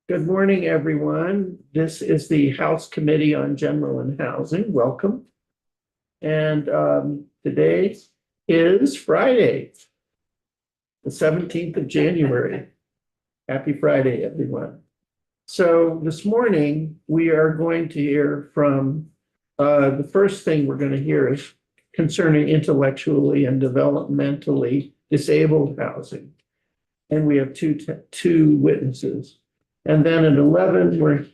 Good morning, everyone. This is the House Committee on General and Housing. Welcome. And today is Friday, the 17th of January. Happy Friday, everyone. So this morning, we are going to hear from, the first thing we're going to hear is concerning intellectually and developmentally disabled housing. And we have two witnesses. And then at 11, we're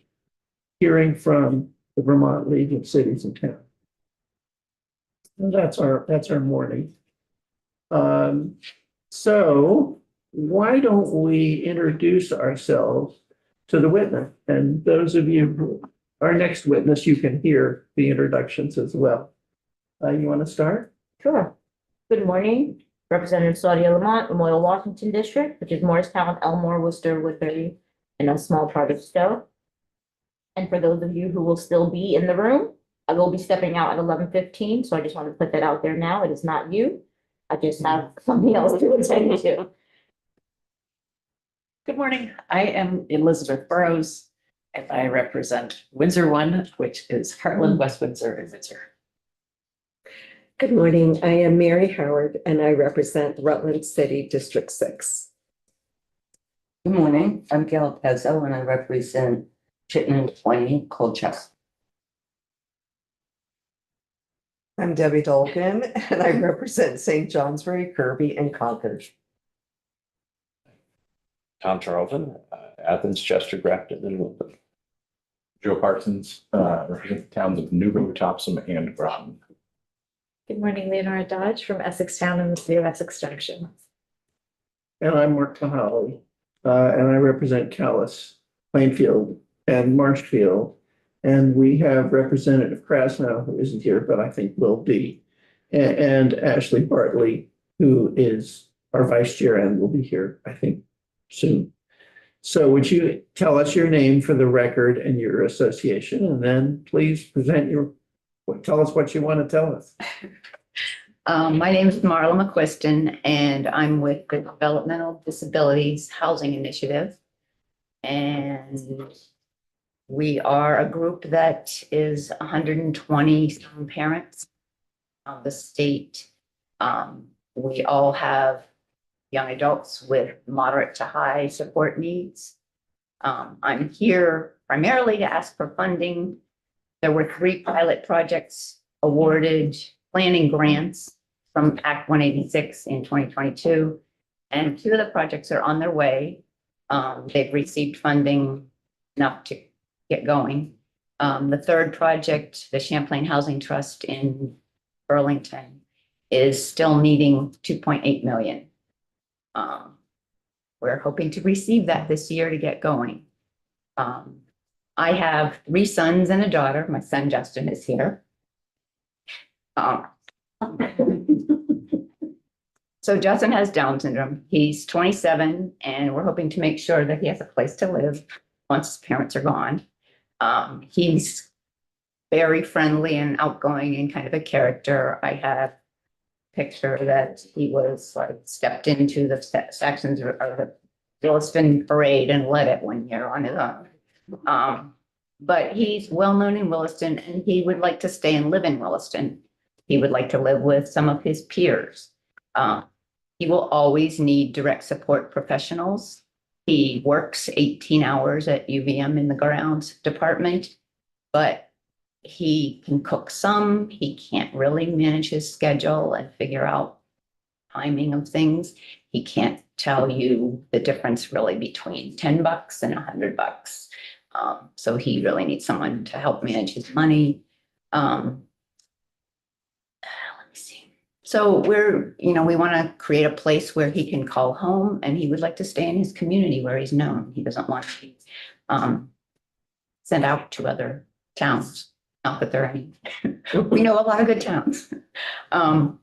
hearing from the Vermont League of Cities and Towns. And that's our morning. So why don't we introduce ourselves to the witness? And those of you, our next witness, you can hear the introductions as well. You want to start? Sure. Good morning, Representative Claudia Lamont, Memorial Washington District, which is Morristown, Elmore, Worcester, Woodbury, and a small part of Stowe. And for those of you who will still be in the room, I will be stepping out at 11:15, so I just want to put that out there now. It is not you. I just have something else to attend to. Good morning. I am Elizabeth Burrows, and I represent Windsor One, which is Heartland, West Windsor, and Windsor. Good morning. I am Mary Howard and I represent Rutland City District 6. Good morning, I'm Gail Pezzo and I represent Chittenden 20 Colchester. I'm Debbie Dolgan and I represent St. Johnsbury, Kirby, and Concord. Tom Charlton, Athens, Chester, Grafton, and Wilton. Joe Parsons, represent the towns of Newbury, Topsom, and Groton. Good morning, Leonora Dodge from Essex Town and the City of Essex Junction. And I'm Mark Kahali, and I represent Calais, Plainfield, and Marshfield. And we have Representative Krasnow, who isn't here, but I think will be, and Ashley Bartley, who is our vice chair and will be here, I think, soon. So would you tell us your name for the record and your association, and then please tell us what you want to tell us. My name is Marla McQuiston and I'm with the Developmental Disabilities Housing Initiative. And we are a group that is 120 some parents of the state. We all have young adults with moderate to high support needs. I'm here primarily to ask for funding. There were 3 pilot projects awarded planning grants from Act 186 in 2022. And 2 of the projects are on their way. They've received funding enough to get going. The 3rd project, the Champlain Housing Trust in Burlington, is still needing 2.8 million. We're hoping to receive that this year to get going. I have 3 sons and a daughter. My son Justin is here. So Justin has Down syndrome. He's 27 and we're hoping to make sure that he has a place to live once his parents are gone. He's very friendly and outgoing and kind of a character. I have a picture that he was like stepped into the sections of the Williston parade and led it one year on his own. But he's well known in Williston and he would like to stay and live in Williston. He would like to live with some of his peers. He will always need direct support professionals. He works 18 hours at UVM in the grounds department, but he can cook some. He can't really manage his schedule and figure out timing of things. He can't tell you the difference really between $10 and $100. So he really needs someone to help manage his money. Let me see. So we want to create a place where he can call home and he would like to stay in his community where he's known. He doesn't want to be sent out to other towns. Not that there are any. We know a lot of good towns. The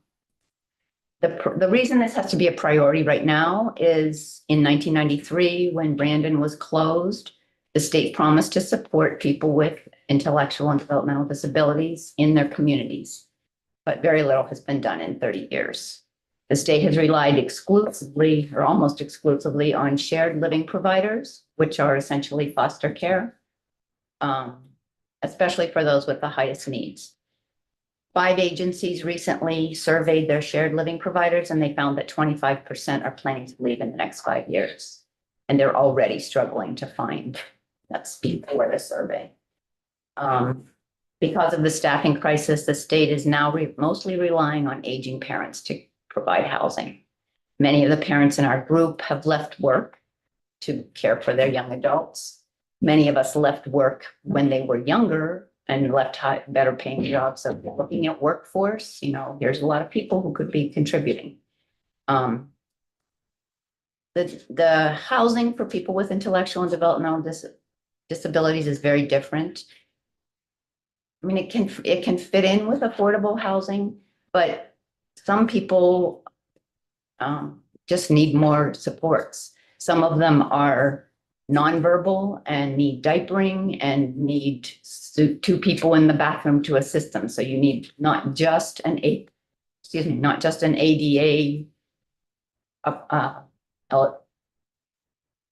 reason this has to be a priority right now is in 1993, when Brandon was closed, the state promised to support people with intellectual and developmental disabilities in their communities, but very little has been done in 30 years. The state has relied exclusively or almost exclusively on shared living providers, which are essentially foster care, especially for those with the highest needs. 5 agencies recently surveyed their shared living providers, and they found that 25% are planning to leave in the next 5 years. And they're already struggling to find, that's before the survey. Because of the staffing crisis, the state is now mostly relying on aging parents to provide housing. Many of the parents in our group have left work to care for their young adults. Many of us left work when they were younger and left better paying jobs. So looking at workforce, there's a lot of people who could be contributing. The housing for people with intellectual and developmental disabilities is very different. I mean, it can fit in with affordable housing, but some people just need more supports. Some of them are nonverbal and need diapering and need 2 people in the bathroom to assist them. So you need not just an ADA,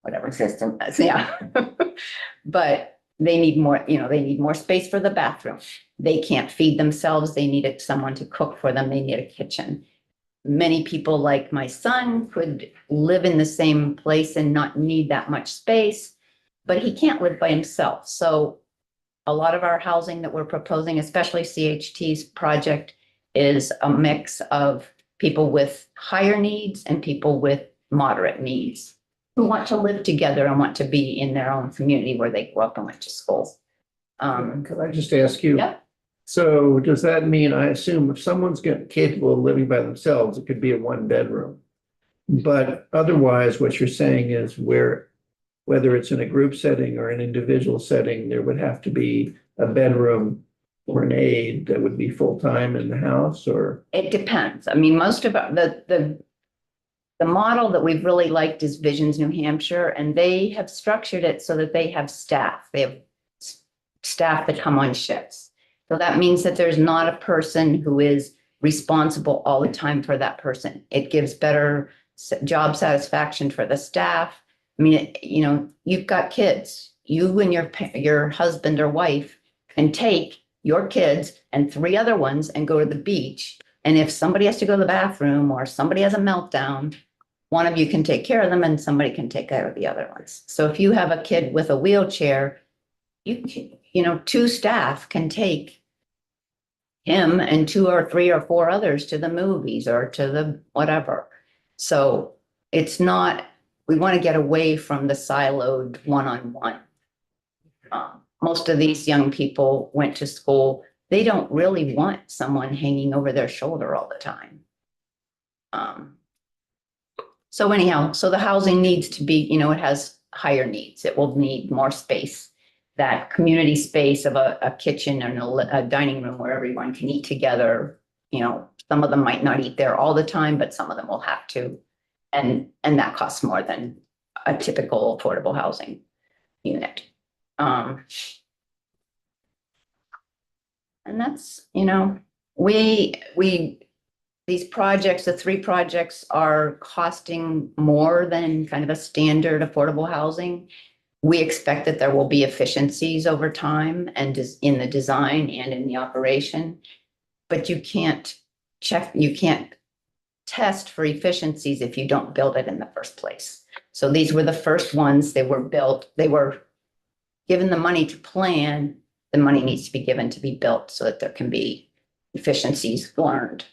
whatever system, yeah. But they need more, they need more space for the bathroom. They can't feed themselves. They needed someone to cook for them. They need a kitchen. Many people like my son could live in the same place and not need that much space, but he can't live by himself. So a lot of our housing that we're proposing, especially CHT's project, is a mix of people with higher needs and people with moderate needs who want to live together and want to be in their own community where they grew up and went to school. Could I just ask you? Yeah. So does that mean, I assume if someone's capable of living by themselves, it could be a 1-bedroom? But otherwise, what you're saying is whether it's in a group setting or an individual setting, there would have to be a bedroom or an aide that would be full-time in the house, or? It depends. I mean, most of the model that we've really liked is Visions New Hampshire, and they have structured it so that they have staff. They have staff that come on shifts. So that means that there's not a person who is responsible all the time for that person. It gives better job satisfaction for the staff. I mean, you've got kids. You and your husband or wife can take your kids and 3 other ones and go to the beach. And if somebody has to go to the bathroom or somebody has a meltdown, one of you can take care of them and somebody can take care of the other ones. So if you have a kid with a wheelchair, 2 staff can take him and 2 or 3 or 4 others to the movies or to the whatever. So it's not, we want to get away from the siloed one-on-one. Most of these young people went to school. They don't really want someone hanging over their shoulder all the time. So anyhow, so the housing needs to be, it has higher needs. It will need more space. That community space of a kitchen and a dining room where everyone can eat together. Some of them might not eat there all the time, but some of them will have to. And that costs more than a typical affordable housing unit. And that's, these projects, the 3 projects are costing more than kind of a standard affordable housing. We expect that there will be efficiencies over time and in the design and in the operation, but you can't test for efficiencies if you don't build it in the first place. So these were the first ones. They were built. They were given the money to plan. The money needs to be given to be built so that there can be efficiencies learned.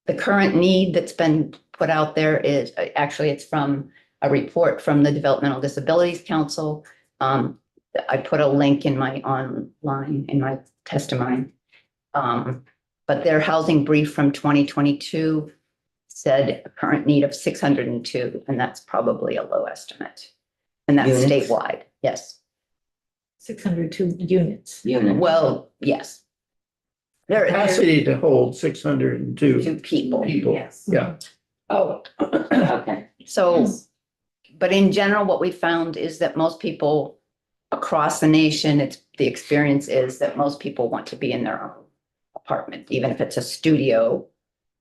The current need that's been put out there is actually it's from a report from the Developmental Disabilities Council. I put a link in my online, in my testimony. But their housing brief from 2022 said a current need of 602, and that's probably a low estimate. And that's Units? statewide, yes. 602 units. Well, yes. There are Capacity to hold 602 2 people. Yes. Yeah. Oh, okay. So, but in general, what we found is that most people across the nation, the experience is that most people want to be in their own apartment, even if it's a studio.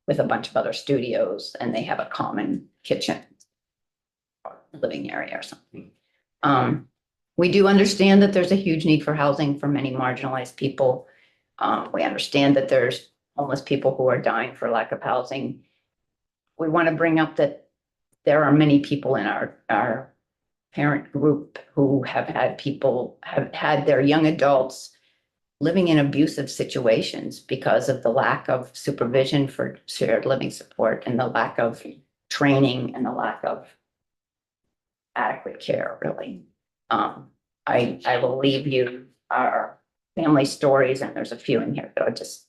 with a bunch of other studios, and they have a common kitchen or living area or something. We do understand that there's a huge need for housing for many marginalized people. We understand that there's homeless people who are dying for lack of housing. We want to bring up that there are many people in our parent group who have had their young adults living in abusive situations because of the lack of supervision for shared living support and the lack of training and the lack of adequate care, really. I will leave you our family stories, and there's a few in here that are just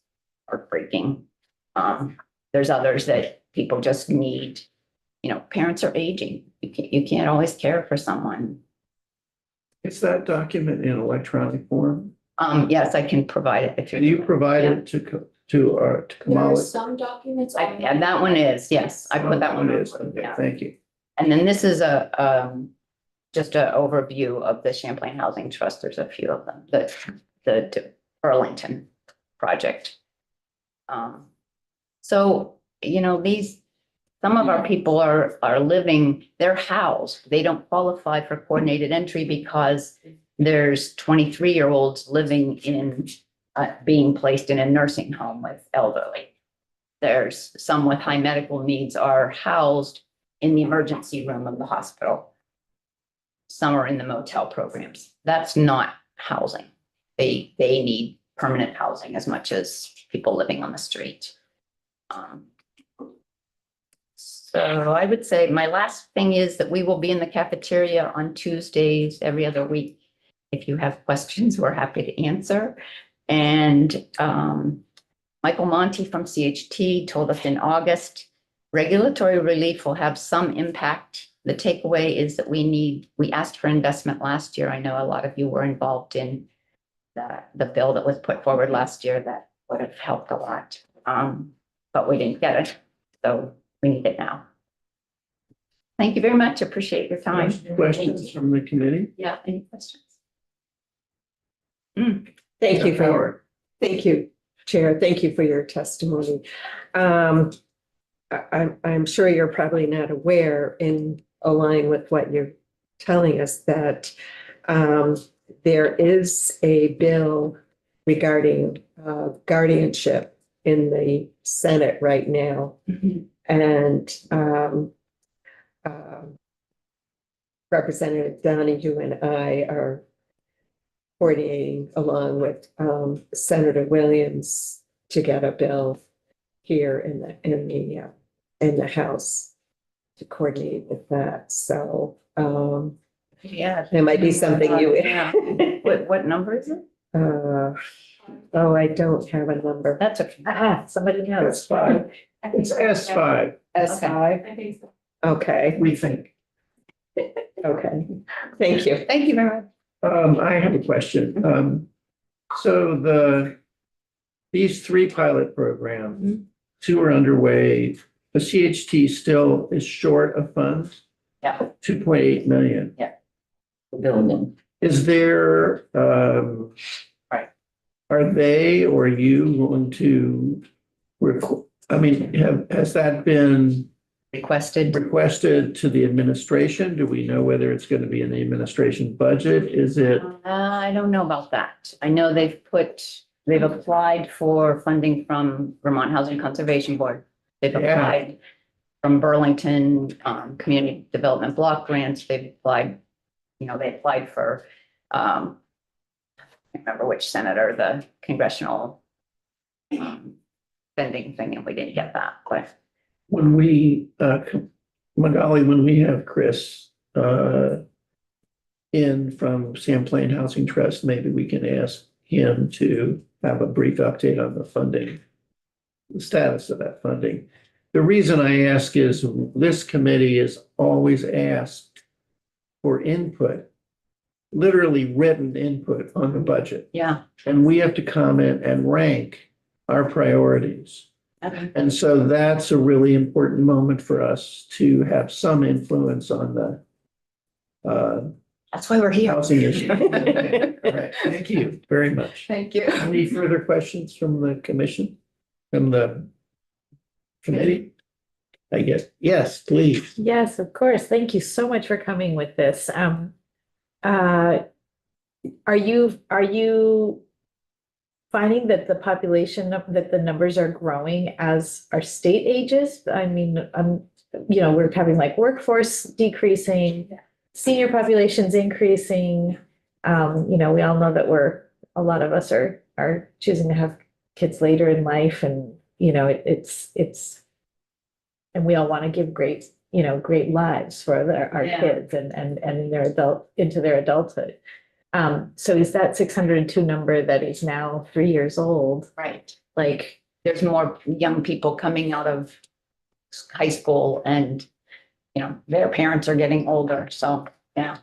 heartbreaking. There's others that people just need, parents are aging. You can't always care for someone. Is that document in electronic form? Yes, I can provide it if Can you provide Yeah. it to There are Kamala? some documents. Yeah, that one is, yes, I put that one It on. is. Okay, Yeah. thank you. And then this is just an overview of the Champlain Housing Trust. There's a few of them, the Burlington project. So, some of our people are living, they're housed. They don't qualify for coordinated entry because there's 23-year-olds living in, being placed in a nursing home with elderly. There's some with high medical needs are housed in the emergency room of the hospital. Some are in the motel programs. That's not housing. They need permanent housing as much as people living on the street. So I would say my last thing is that we will be in the cafeteria on Tuesdays every other week. If you have questions, we're happy to answer. And Michael Monty from CHT told us in August, regulatory relief will have some impact. The takeaway is that we asked for investment last year. I know a lot of you were involved in the bill that was put forward last year that would have helped a lot. But we didn't get it. So we need it now. Thank you very much. Appreciate your time. Questions from the committee? Yeah, any questions? Thank you for Howard. thank you, Chair. Thank you for your testimony. I'm sure you're probably not aware, in line with what you're telling us, that there is a bill regarding guardianship in the Senate right now. And Representative Donahue and I are coordinating along with Senator Williams to get a bill here in the House to coordinate with that. So Yeah. it might be something you. Yeah. What number is it? Oh, I don't have a number. That's okay. Somebody knows. S5. It's S5, S5. I think so. Okay, we think. okay. Thank you. Thank you very much. I have a question. So these 3 pilot programs, 2 are underway. The CHT still is short of funds, Yeah. 2.8 million. Building. Is there, Right. are they or you going to, has that been requested to the administration? Do we know whether it's going to be in the administration budget? Is it? I don't know about that. I know they've applied for funding from Vermont Housing Conservation Board. They've Yeah. applied from Burlington, Community Development Block Grants. They've applied, they applied for, I can't remember which senator, the congressional spending thing, and we didn't get that, but. When we, Magali, when we have Chris in from Champlain Housing Trust, maybe we can ask him to have a brief update on the funding, the status of that funding. The reason I ask is this committee is always asked for input, literally written input on the budget. Yeah. And we have to comment and rank our priorities. Okay. And so that's a really important moment for us to have some influence on the That's why we're here. housing issue. All right, thank you very much. Thank you. Any further questions from the commission? From the committee? I guess, yes, please. Yes, of course. Thank you so much for coming with this. Are you finding that the population, that the numbers are growing as our state ages? I mean, we're having like workforce decreasing, senior population's increasing. We all know that a lot of us are choosing to have kids later in life, and, and we all want to give great lives for our Yeah. kids and into their adulthood. So is that 602 number that is now 3 years old, Right. like, There's more young people coming out of high school and, their parents are getting older. So, yeah.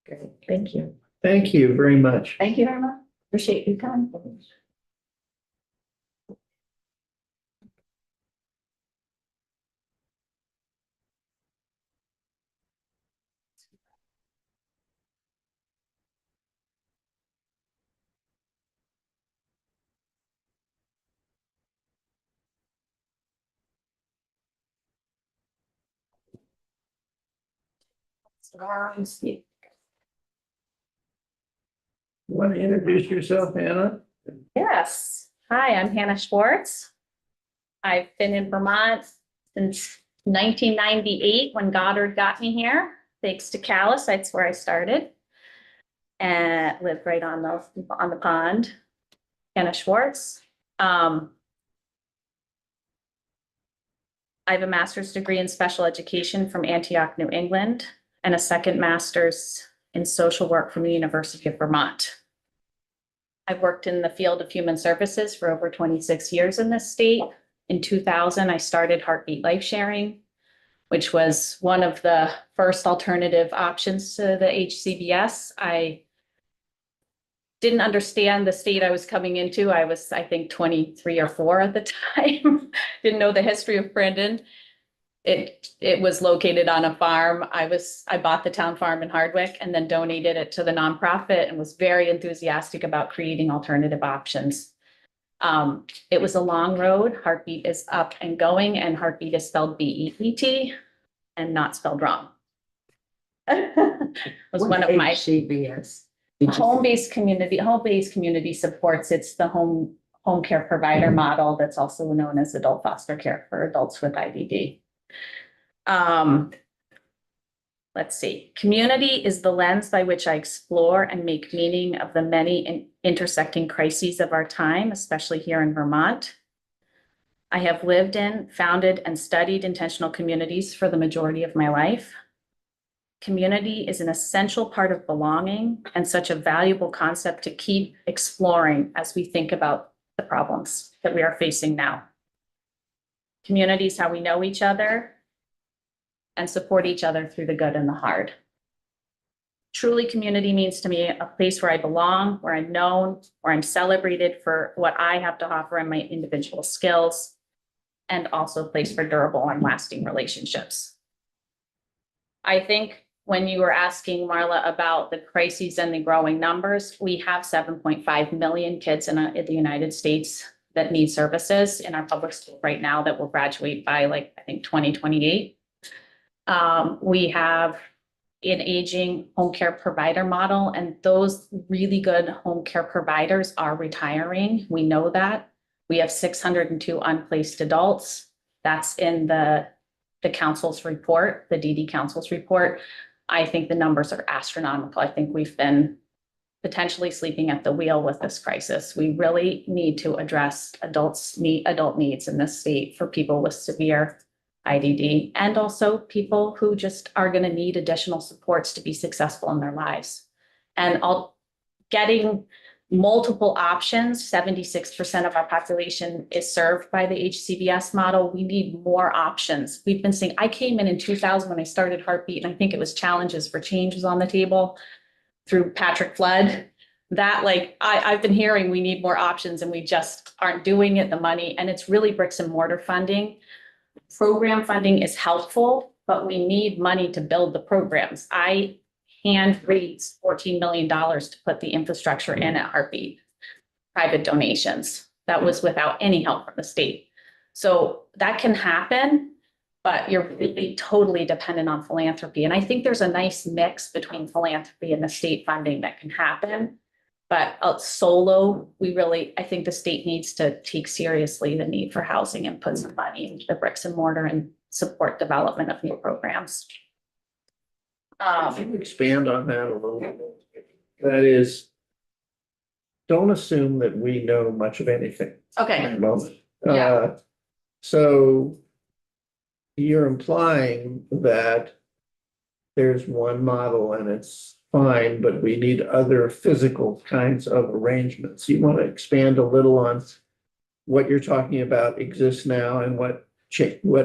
great, thank you. Thank you very much. Thank you very much. Appreciate your time. Want to introduce yourself, Hannah? Yes. Hi, I'm Hannah Schwartz. I've been in Vermont since 1998 when Goddard got me here. Thanks to Callis, that's where I started. And lived right on the pond. Hannah Schwartz. I have a master's degree in special education from Antioch, New England, and a second master's in social work from the University of Vermont. I've worked in the field of human services for over 26 years in this state. In 2000, I started Heartbeat Life Sharing, which was one of the first alternative options to the HCBS. I didn't understand the state I was coming into. I was, I think, 23 or 4 at the time. Didn't know the history of Brandon. It was located on a farm. I bought the town farm in Hardwick and then donated it to the nonprofit and was very enthusiastic about creating alternative options. It was a long road. Heartbeat is up and going, and Heartbeat is spelled B-E-E-T and not spelled wrong. Was one of my CBS. home-based community supports. It's the home care provider model that's also known as adult foster care for adults with IDD. Let's see. Community is the lens by which I explore and make meaning of the many intersecting crises of our time, especially here in Vermont. I have lived in, founded, and studied intentional communities for the majority of my life. Community is an essential part of belonging and such a valuable concept to keep exploring as we think about the problems that we are facing now. Community is how we know each other and support each other through the good and the hard. Truly, community means to me a place where I belong, where I'm known, where I'm celebrated for what I have to offer and my individual skills, and also a place for durable and lasting relationships. I think when you were asking Marla about the crises and the growing numbers, we have 7.5 million kids in the United States that need services in our public school right now that will graduate by, like, I think 2028. We have an aging home care provider model, and those really good home care providers are retiring. We know that. We have 602 unplaced adults. That's in the council's report, the DD Council's report. I think the numbers are astronomical. I think we've been potentially sleeping at the wheel with this crisis. We really need to address adult needs in this state for people with severe IDD, and also people who just are going to need additional supports to be successful in their lives. And getting multiple options, 76% of our population is served by the HCBS model. We need more options. We've been saying, I came in 2000 when I started Heartbeat, and I think it was Challenges for Change was on the table through Patrick Flood. That, like, I've been hearing we need more options and we just aren't doing it, the money, and it's really bricks and mortar funding. Program funding is helpful, but we need money to build the programs. I hand raised $14 million to put the infrastructure in at Heartbeat, private donations. that was without any help from the state. So that can happen, but you're really totally dependent on philanthropy. And I think there's a nice mix between philanthropy and the state funding that can happen. But solo, I think the state needs to take seriously the need for housing and put some money into the bricks and mortar and support development of new programs. Can you expand on that a little bit? That is, don't assume that we know much of anything at Okay, the moment. Yeah. So you're implying that there's one model and it's fine, but we need other physical kinds of arrangements. You want to expand a little on what you're talking about exists now and what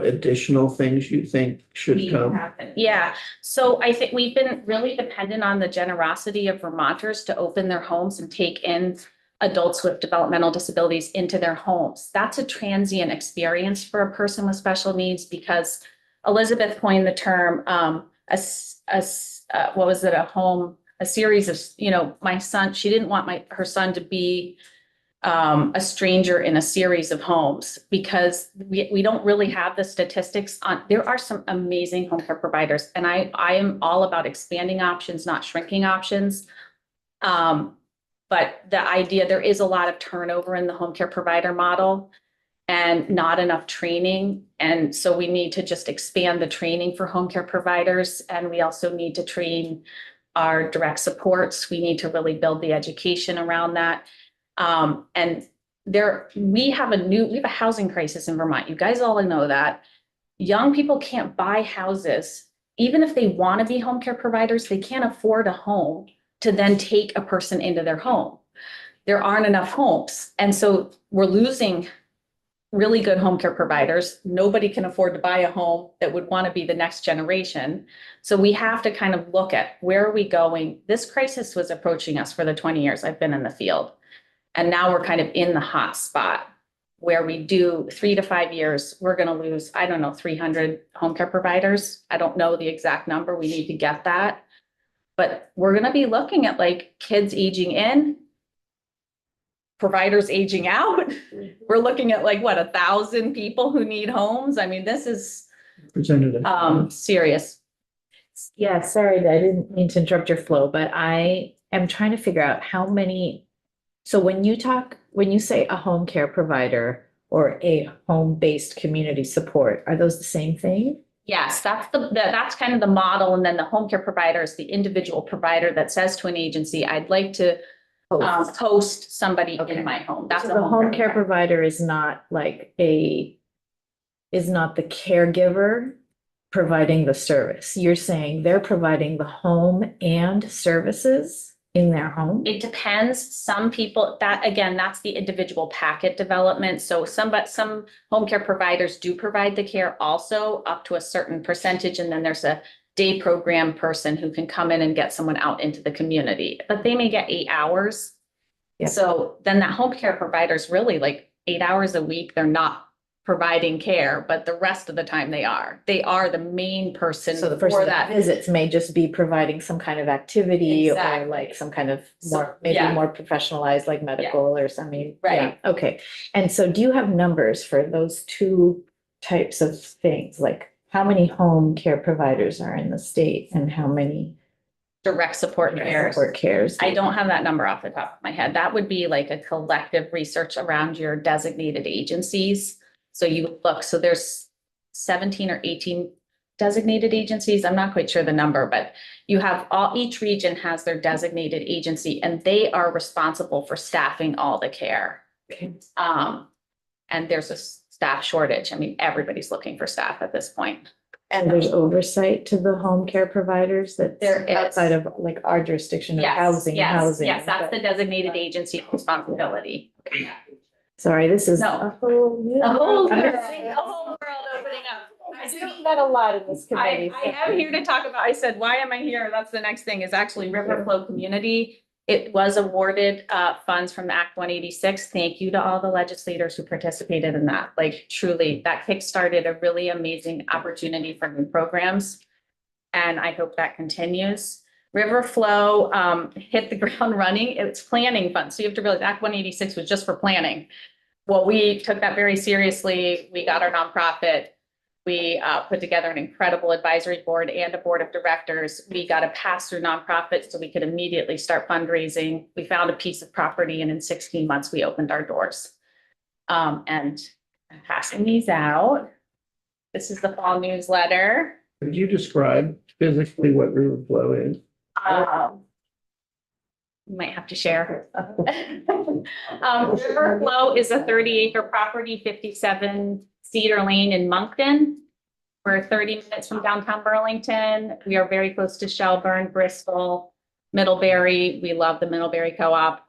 additional things you think should come? Yeah, so I think we've been really dependent on the generosity of Vermonters to open their homes and take in adults with developmental disabilities into their homes. That's a transient experience for a person with special needs because Elizabeth coined the term, what was it, a series of, my son, she didn't want her son to be a stranger in a series of homes because we don't really have the statistics on, there are some amazing home care providers and I am all about expanding options, not shrinking options. But the idea, there is a lot of turnover in the home care provider model and not enough training. And so we need to just expand the training for home care providers. And we also need to train our direct supports. We need to really build the education around that. And we have a housing crisis in Vermont. You guys all know that. Young people can't buy houses. Even if they want to be home care providers, they can't afford a home to then take a person into their home. There aren't enough homes. And so we're losing really good home care providers. Nobody can afford to buy a home that would want to be the next generation. So we have to kind of look at where are we going? This crisis was approaching us for the 20 years I've been in the field. And now we're kind of in the hot spot where we do 3 to 5 years, we're going to lose, 300 home care providers. I don't know the exact number. We need to get that. But we're going to be looking at like kids aging in, providers aging out. We're looking at 1,000 people who need homes. I mean, this is serious. Yeah, sorry, I didn't mean to interrupt your flow, but I am trying to figure out how many. So when you say a home care provider or a home-based community support, are those the same thing? Yes, that's kind of the model. And then the home care provider is the individual provider that says to an agency, I'd like to host somebody in my home. That's So the home care provider is not the caregiver providing the service. You're saying they're providing the home and services in their home? It depends. Some people, that's the individual packet development. So some home care providers do provide the care also up to a certain percentage. And then there's a day program person who can come in and get someone out into the community, but they may get 8 hours. Yeah. So then that home care provider is really 8 hours a week. They're not providing care, but the rest of the time they are the main person. So the person for that visits may just be providing some kind of activity Exactly. or some kind of So, more professionalized, like medical or something. Right. Yeah, okay. And so do you have numbers for those two types of things? Like how many home care providers are in the state and how many direct support cares. support cares? I don't have that number off the top of my head. That would be a collective research around your designated agencies. So you look, so there's 17 or 18 designated agencies. I'm not quite sure the number, but you have each region has their designated agency and they are responsible for staffing all the care. Okay. And there's a staff shortage. I mean, everybody's looking for staff at this point. And there's oversight to the home care providers that There is. outside of our jurisdiction of Yes, housing. Yes, that's the designated agency responsibility. Sorry, this is No. a whole. The whole I'm- world opening up. I do that a lot in this committee. I am here to talk about, I said, why am I here? That's the next thing is actually River Flow Community. It was awarded funds from Act 186. Thank you to all the legislators who participated in that. Truly, that kickstarted a really amazing opportunity for new programs. And I hope that continues. River Flow hit the ground running. It's planning funds. So you have to realize Act 186 was just for planning. well, we took that very seriously. We got our nonprofit. We put together an incredible advisory board and a board of directors. We got a pass-through nonprofit so we could immediately start fundraising. We found a piece of property and in 16 months, we opened our doors. And I'm passing these out. This is the fall newsletter. Could you describe physically what River Flow is? You might have to share. River Flow is a 30-acre property, 57 Cedar Lane in Moncton. We're 30 minutes from downtown Burlington. We are very close to Shelburne, Bristol, Middlebury. We love the Middlebury Co-op.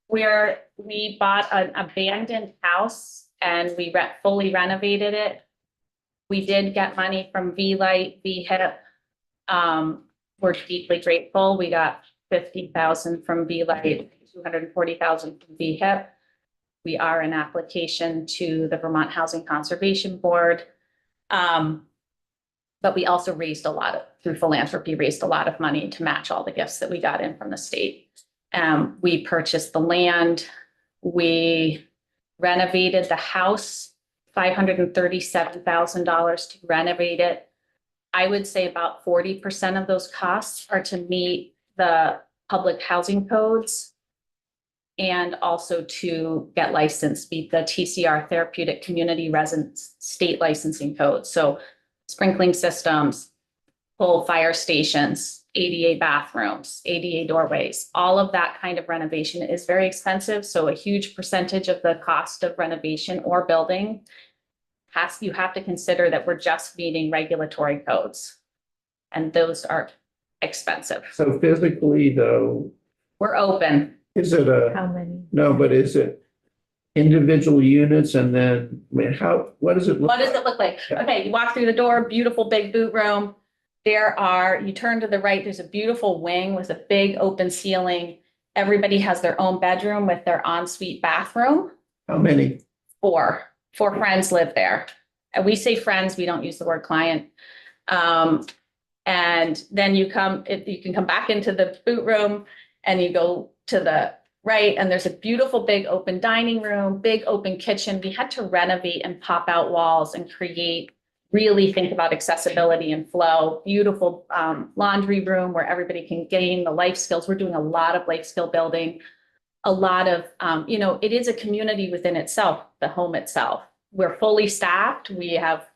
Where we bought an abandoned house and we fully renovated it. We did get money from V-Light, VHIP. We're deeply grateful. We got 50,000 from V-Light, 240,000 from VHIP. We are in application to the Vermont Housing Conservation Board. But we also raised through philanthropy, raised a lot of money to match all the gifts that we got in from the state. We purchased the land. We renovated the house, $537,000 to renovate it. I would say about 40% of those costs are to meet the public housing codes and also to get licensed, meet the TCR Therapeutic Community Residence State Licensing Code. So sprinkling systems, full fire stations, ADA bathrooms, ADA doorways, all of that kind of renovation is very expensive. So a huge percentage of the cost of renovation or building you have to consider that we're just meeting regulatory codes. And those are expensive. So physically though, We're open. is it How many? no, but is it individual units and then, I mean, what does it look What like? does it look like? Yeah. Okay, you walk through the door, beautiful big boot room. You turn to the right, there's a beautiful wing with a big open ceiling. Everybody has their own bedroom with their ensuite bathroom. How many? Four friends live there. And we say friends, we don't use the word client. And then you can come back into the boot room and you go to the right, and there's a beautiful big open dining room, big open kitchen. We had to renovate and pop out walls and really think about accessibility and flow. Beautiful laundry room where everybody can gain the life skills. We're doing a lot of life skill building. A lot of, it is a community within itself, the home itself. We're fully staffed. We have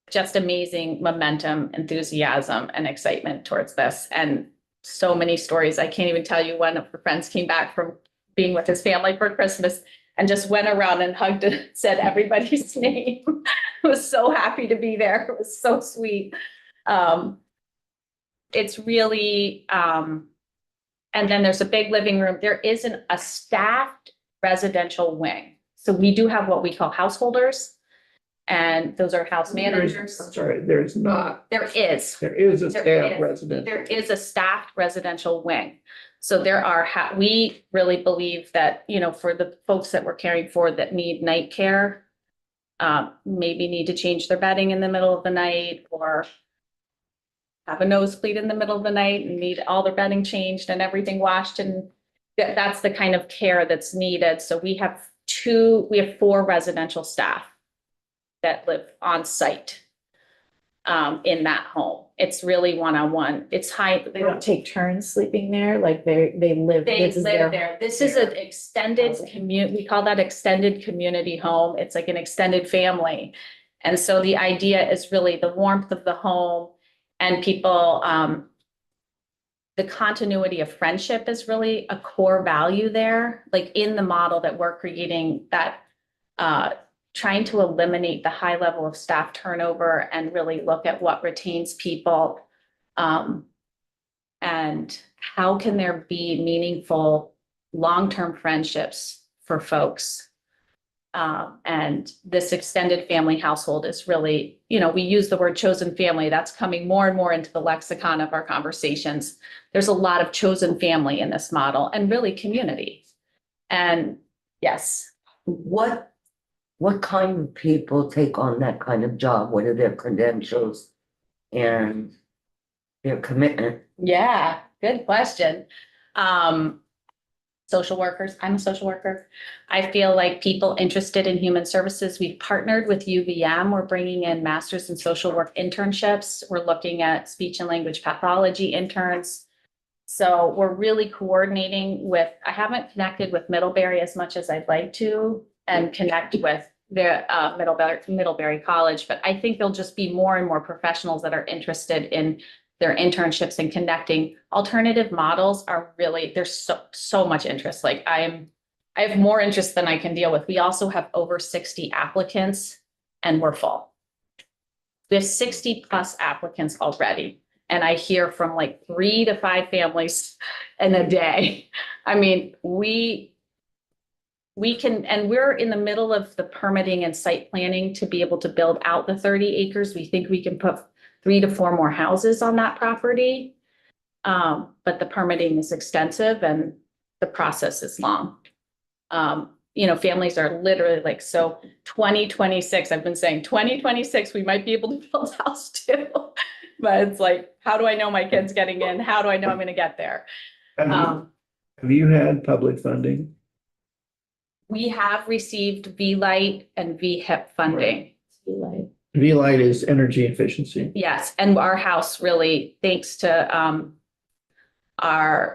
just amazing momentum, enthusiasm, and excitement towards this. And so many stories. I can't even tell you. One of her friends came back from being with his family for Christmas and just went around and hugged and said everybody's name. I was so happy to be there. It was so sweet. It's really, and then there's a big living room. There isn't a staffed residential wing. So we do have what we call householders, and those are house managers. I'm sorry, there's not. There is. There is a There staff is. resident. There is a staffed residential wing. So we really believe that, for the folks that we're caring for that need night care, maybe need to change their bedding in the middle of the night or have a nosebleed in the middle of the night and need all their bedding changed and everything washed. And that's the kind of care that's needed. So we have 4 residential staff that live on site in that home. It's really one-on-one. It's high. They don't take turns sleeping there, like they live. They this is their- live there. This is an extended we call that extended community home. It's like an extended family. And so the idea is really the warmth of the home and people, the continuity of friendship is really a core value there. Like in the model that we're creating, that trying to eliminate the high level of staff turnover and really look at what retains people. And how can there be meaningful long-term friendships for folks? And this extended family household is really, we use the word chosen family. That's coming more and more into the lexicon of our conversations. There's a lot of chosen family in this model and really community. And yes. What kind of people take on that kind of job? What are their credentials and their commitment? Yeah, good question. Social workers, I'm a social worker. I feel like people interested in human services, we've partnered with UVM. We're bringing in masters in social work internships. We're looking at speech and language pathology interns. So we're really coordinating with, I haven't connected with Middlebury as much as I'd like to and connect with the Middlebury College, but I think there'll just be more and more professionals that are interested in their internships and connecting. Alternative models are really, there's so much interest. Like I have more interest than I can deal with. We also have over 60 applicants and we're full. There's 60 plus applicants already. And I hear from like 3 to 5 families in a day. I mean, we can, and we're in the middle of the permitting and site planning to be able to build out the 30 acres. We think we can put 3 to 4 more houses on that property. But the permitting is extensive and the process is long. Families are literally like, so 2026, I've been saying 2026, we might be able to build a house too. But it's like, how do I know my kid's getting in? How do I know I'm gonna get there? Have you had public funding? We have received V-Light and VHIP funding. V-Light is energy efficiency. Yes, and our house really, thanks to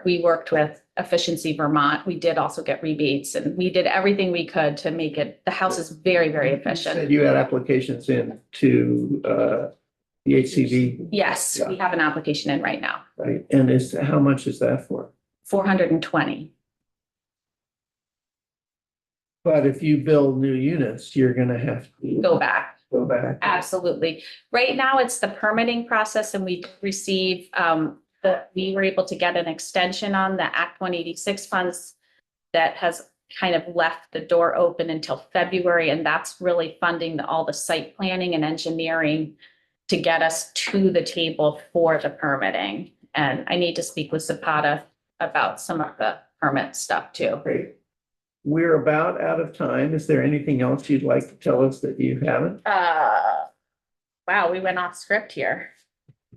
we worked with Efficiency Vermont. We did also get rebates and we did everything we could to make it, the house is very, very You efficient. said you had applications in to the HCV, Yes, we have an application in right now, right? And how much is that for? 420. But if you build new units, you're gonna have to Go back. go back. Absolutely. Right now, it's the permitting process and we receive, we were able to get an extension on the Act 186 funds that has kind of left the door open until February. And that's really funding all the site planning and engineering to get us to the table for the permitting. And I need to speak with Zapata about some of the permit stuff too. Great. We're about out of time. Is there anything else you'd like to tell us that you haven't? Wow, we went off script here.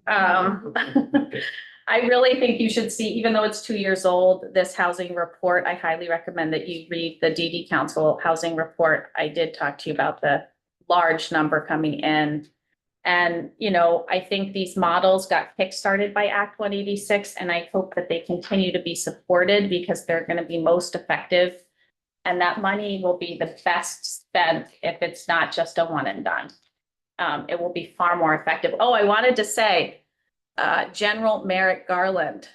I really think you should see, even though it's 2 years old, this housing report, I highly recommend that you read the DD Council housing report. I did talk to you about the large number coming in. And, I think these models got kickstarted by Act 186, and I hope that they continue to be supported because they're going to be most effective. And that money will be the best spent if it's not just a one and done. It will be far more effective. Oh, I wanted to say, General Merrick Garland,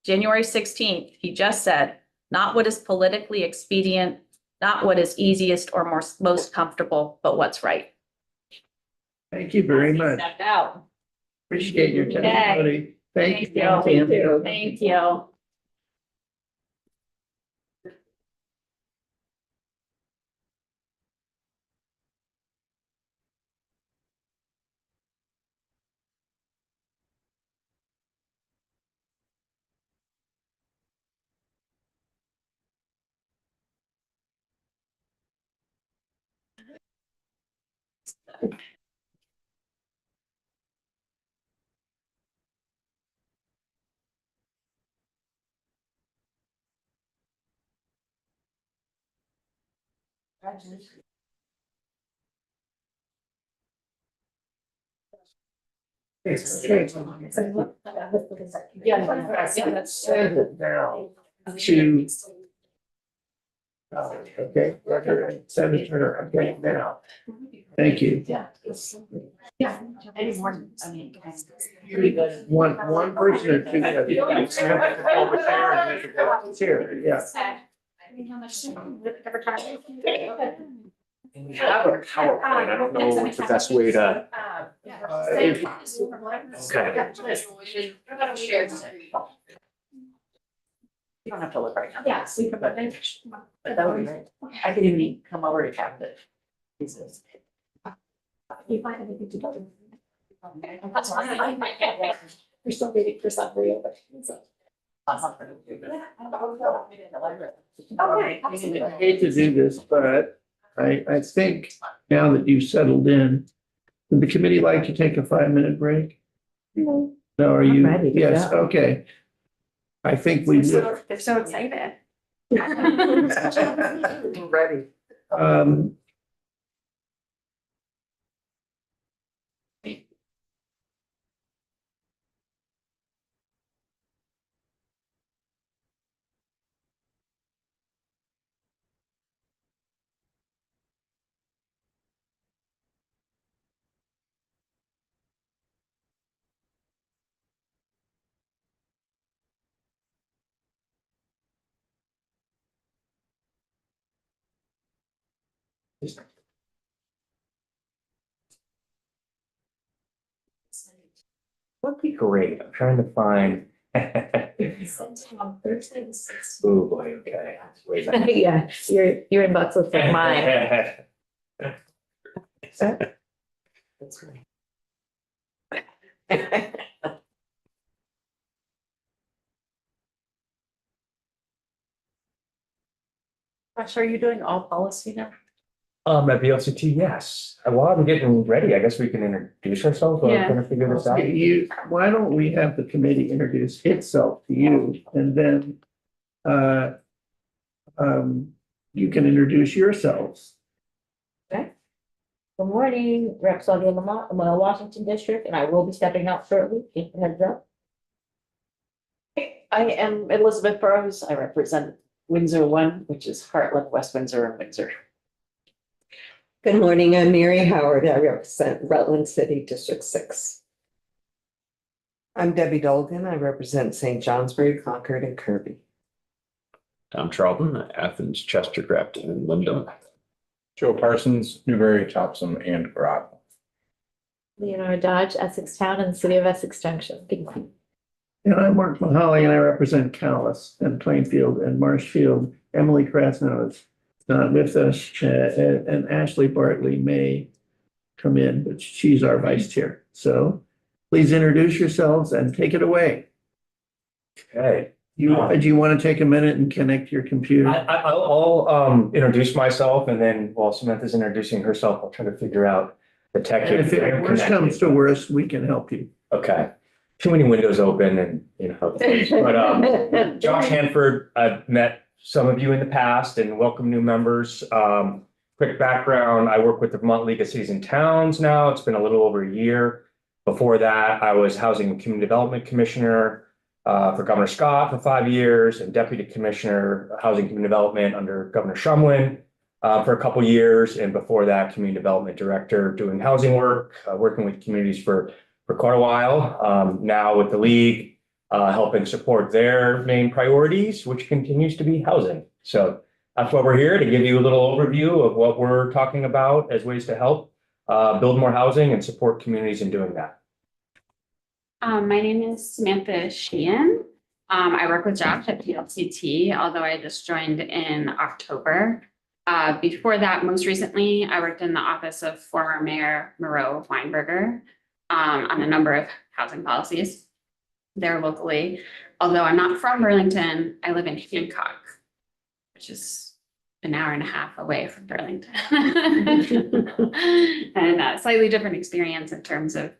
January 16th, he just said, not what is politically expedient, not what is easiest or most comfortable, but what's right. Thank you very He much. stepped out. Appreciate your testimony. Thank you. Thank you. Thank you. Now to, okay, Reverend Senator, okay, now. Thank you. One person or two. Here, yeah. We have a PowerPoint. I don't know the best way to. You don't have to look right now. Yes. But that would be great. I could even come over to cabinet. Pieces. You find anything to do? We're still waiting for some real. Okay. I hate to do this, but I think now that you've settled in, would the committee like to take a 5-minute break? No, are you? I'm ready to Yes, go. okay. I think we will. They're so excited. Ready. Um, Would be great. I'm trying to find. Oh, boy, okay. Way back. Yeah, your inbox looks like mine. That's right. Josh, are you doing all policy now? At VLCT, yes. While I'm getting ready, I guess we can introduce ourselves while I'm Yeah. trying to figure this out. why don't we have the committee introduce itself to you and then you can introduce yourselves. Good morning, Rep. Claudia Lamont, Memorial Washington District, and I will be stepping out shortly, just a heads up. I am Elizabeth Burrows. I represent Windsor One, which is Heartland, West Windsor, and Windsor. Good morning, I'm Mary Howard. I represent Rutland City District 6. I'm Debbie Dolgan. I represent St. Johnsbury, Concord, and Kirby. Tom Charlton, Athens, Chester, Grafton, and Wyndham. Joe Parsons, Newbury, Topsom, and Groton. Leonora Dodge, Essex Town and the City of Essex Junction. And I'm Mark Mahaly and I represent Callis and Plainfield and Marshfield. Emily Krasno is not with us, and Ashley Bartley may come in, but she's our vice chair. So please introduce yourselves and take it away. Okay. Do you want to take a minute and connect your computer? I'll introduce myself and then while Samantha's introducing herself, I'll try to figure out the tech. And if it worst comes to worst, we can help you. Okay. Too many windows open and, you know. But Josh Hanford, I've met some of you in the past and welcome new members. Quick background, I work with the Vermont League of Cities and Towns now. It's been a little over a year. Before that, I was Housing and Community Development Commissioner for Governor Scott for 5 years and Deputy Commissioner Housing and Community Development under Governor Shumlin for a couple years. And before that, Community Development Director doing housing work, working with communities for quite a while. Now with the League, helping support their main priorities, which continues to be housing. So that's why we're here, to give you a little overview of what we're talking about as ways to help build more housing and support communities in doing that. My name is Samantha Sheehan. I work with Josh at PLCT, although I just joined in October. Before that, most recently, I worked in the office of former Mayor Moreau Weinberger on a number of housing policies there locally. Although I'm not from Burlington, I live in Hancock, which is an hour and a half away from Burlington. And a slightly different experience in terms of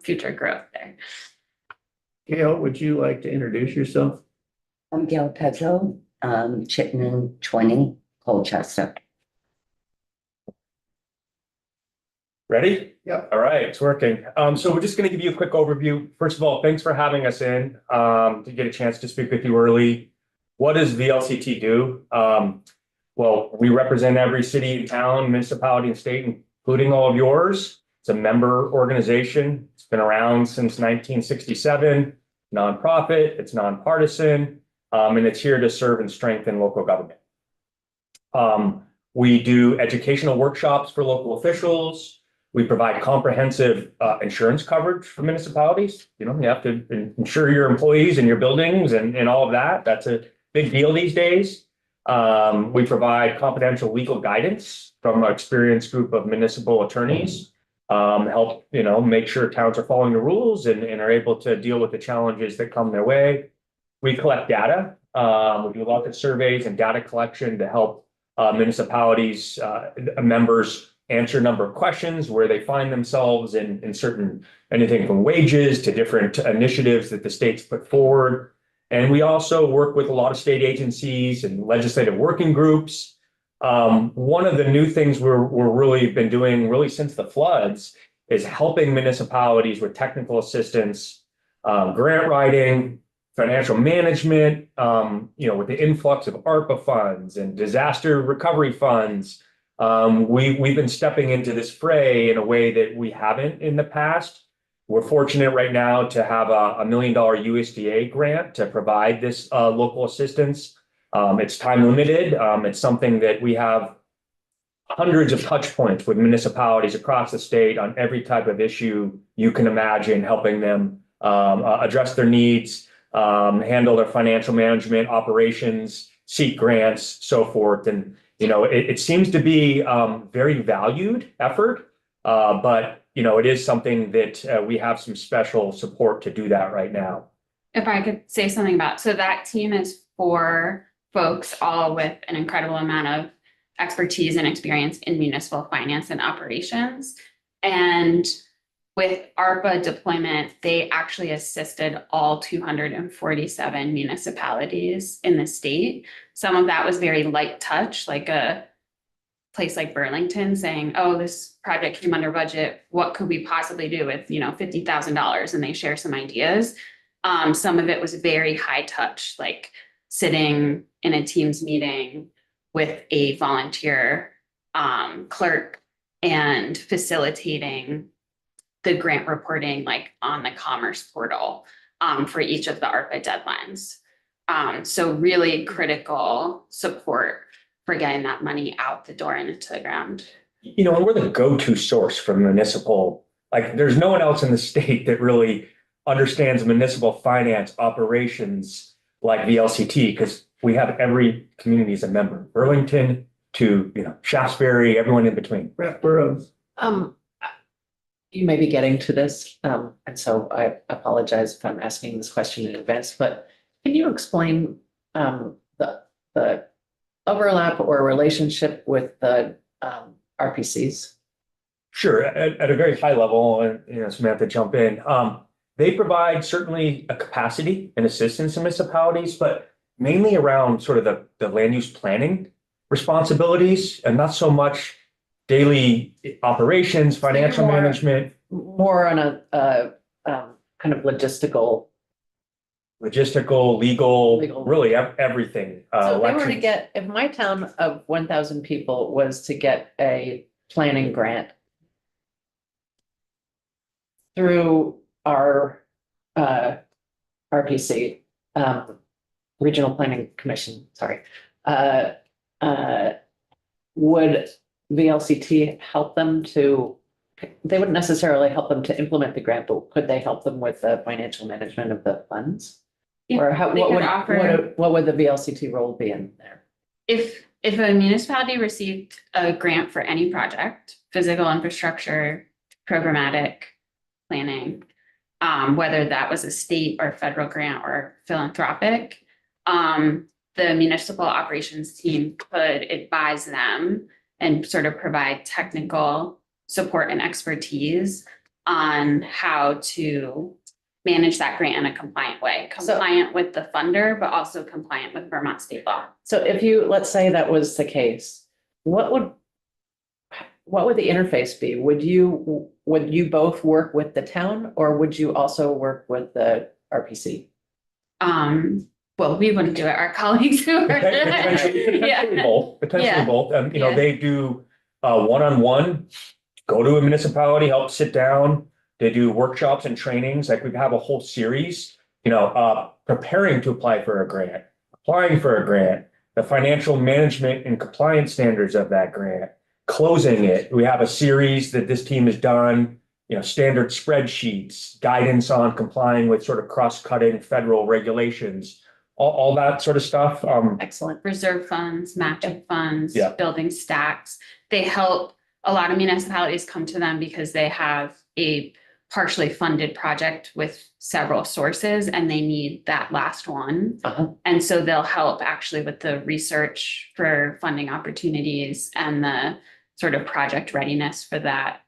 future growth there. Gail, would you like to introduce yourself? I'm Gail Pezzo, Chittenden 20, Colchester. Ready? Yep. All right, it's working. So we're just going to give you a quick overview. First of all, thanks for having us in to get a chance to speak with you early. What does VLCT do? Well, we represent every city and town, municipality, and state, including all of yours. It's a member organization. It's been around since 1967, nonprofit, it's nonpartisan, and it's here to serve and strengthen local government. We do educational workshops for local officials. We provide comprehensive insurance coverage for municipalities. You know, you have to insure your employees and your buildings and all of that. That's a big deal these days. We provide confidential legal guidance from our experienced group of municipal attorneys, help, you know, make sure towns are following the rules and are able to deal with the challenges that come their way. We collect data. We do lots of surveys and data collection to help municipalities, members answer a number of questions where they find themselves in certain, anything from wages to different initiatives that the state's put forward. And we also work with a lot of state agencies and legislative working groups. One of the new things we're really been doing really since the floods is helping municipalities with technical assistance, grant writing, financial management, with the influx of ARPA funds and disaster recovery funds. We've been stepping into this fray in a way that we haven't in the past. We're fortunate right now to have a $1 million USDA grant to provide this local assistance. It's time limited. It's something that we have hundreds of touch points with municipalities across the state on every type of issue you can imagine, helping them address their needs, handle their financial management operations, seek grants, so forth. And it seems to be very valued effort, but it is something that we have some special support to do that right now. If I could say something about, so that team is 4 folks, all with an incredible amount of expertise and experience in municipal finance and operations. And with ARPA deployment, they actually assisted all 247 municipalities in the state. Some of that was very light touch, like a place like Burlington saying, oh, this project came under budget. What could we possibly do with, $50,000? And they share some ideas. Some of it was very high touch, like sitting in a Teams meeting with a volunteer clerk and facilitating the grant reporting, like on the Commerce portal for each of the ARPA deadlines. So really critical support for getting that money out the door and into the ground. And we're the go-to source for municipal, like there's no one else in the state that really understands municipal finance operations like VLCT, because we have every community as a member, Burlington to, Shaftesbury, everyone in between. Rep Burrows. You may be getting to this, and so I apologize if I'm asking this question in advance, but can you explain the overlap or relationship with the RPCs? Sure, at a very high level, and Samantha, jump in. They provide certainly a capacity and assistance to municipalities, but mainly around sort of the land use planning responsibilities and not so much daily operations, financial management. More on a kind of logistical, legal, really everything. So if they were to get, if my town of 1,000 people was to get a planning grant through our RPC, Regional Planning Commission, sorry, would VLCT help them to, they wouldn't necessarily help them to implement the grant, but could they help them with the financial management of the funds? Yeah, Or how, they what could would, offer- what would the VLCT role be in there? If a municipality received a grant for any project, physical infrastructure, programmatic planning, whether that was a state or federal grant or philanthropic, the municipal operations team could advise them and sort of provide technical support and expertise on how to manage that grant in a compliant way, compliant with the funder, but also compliant with Vermont state law. So if you, let's say that was the case, what would the interface be? Would you both work with the town, or would you also work with the RPC? Well, we wouldn't do it. Our colleagues who are. Potentially both. Yeah. Yeah. They do one-on-one, go to a municipality, help sit down. They do workshops and trainings. Like we have a whole series, preparing to apply for a grant, applying for a grant, the financial management and compliance standards of that grant, closing it. We have a series that this team has done, standard spreadsheets, guidance on complying with sort of cross-cutting federal regulations, all that sort of stuff. Excellent. Reserve funds, matching funds, Yeah. building stacks. They help, a lot of municipalities come to them because they have a partially funded project with several sources and they need that last one. And so they'll help actually with the research for funding opportunities and the sort of project readiness for that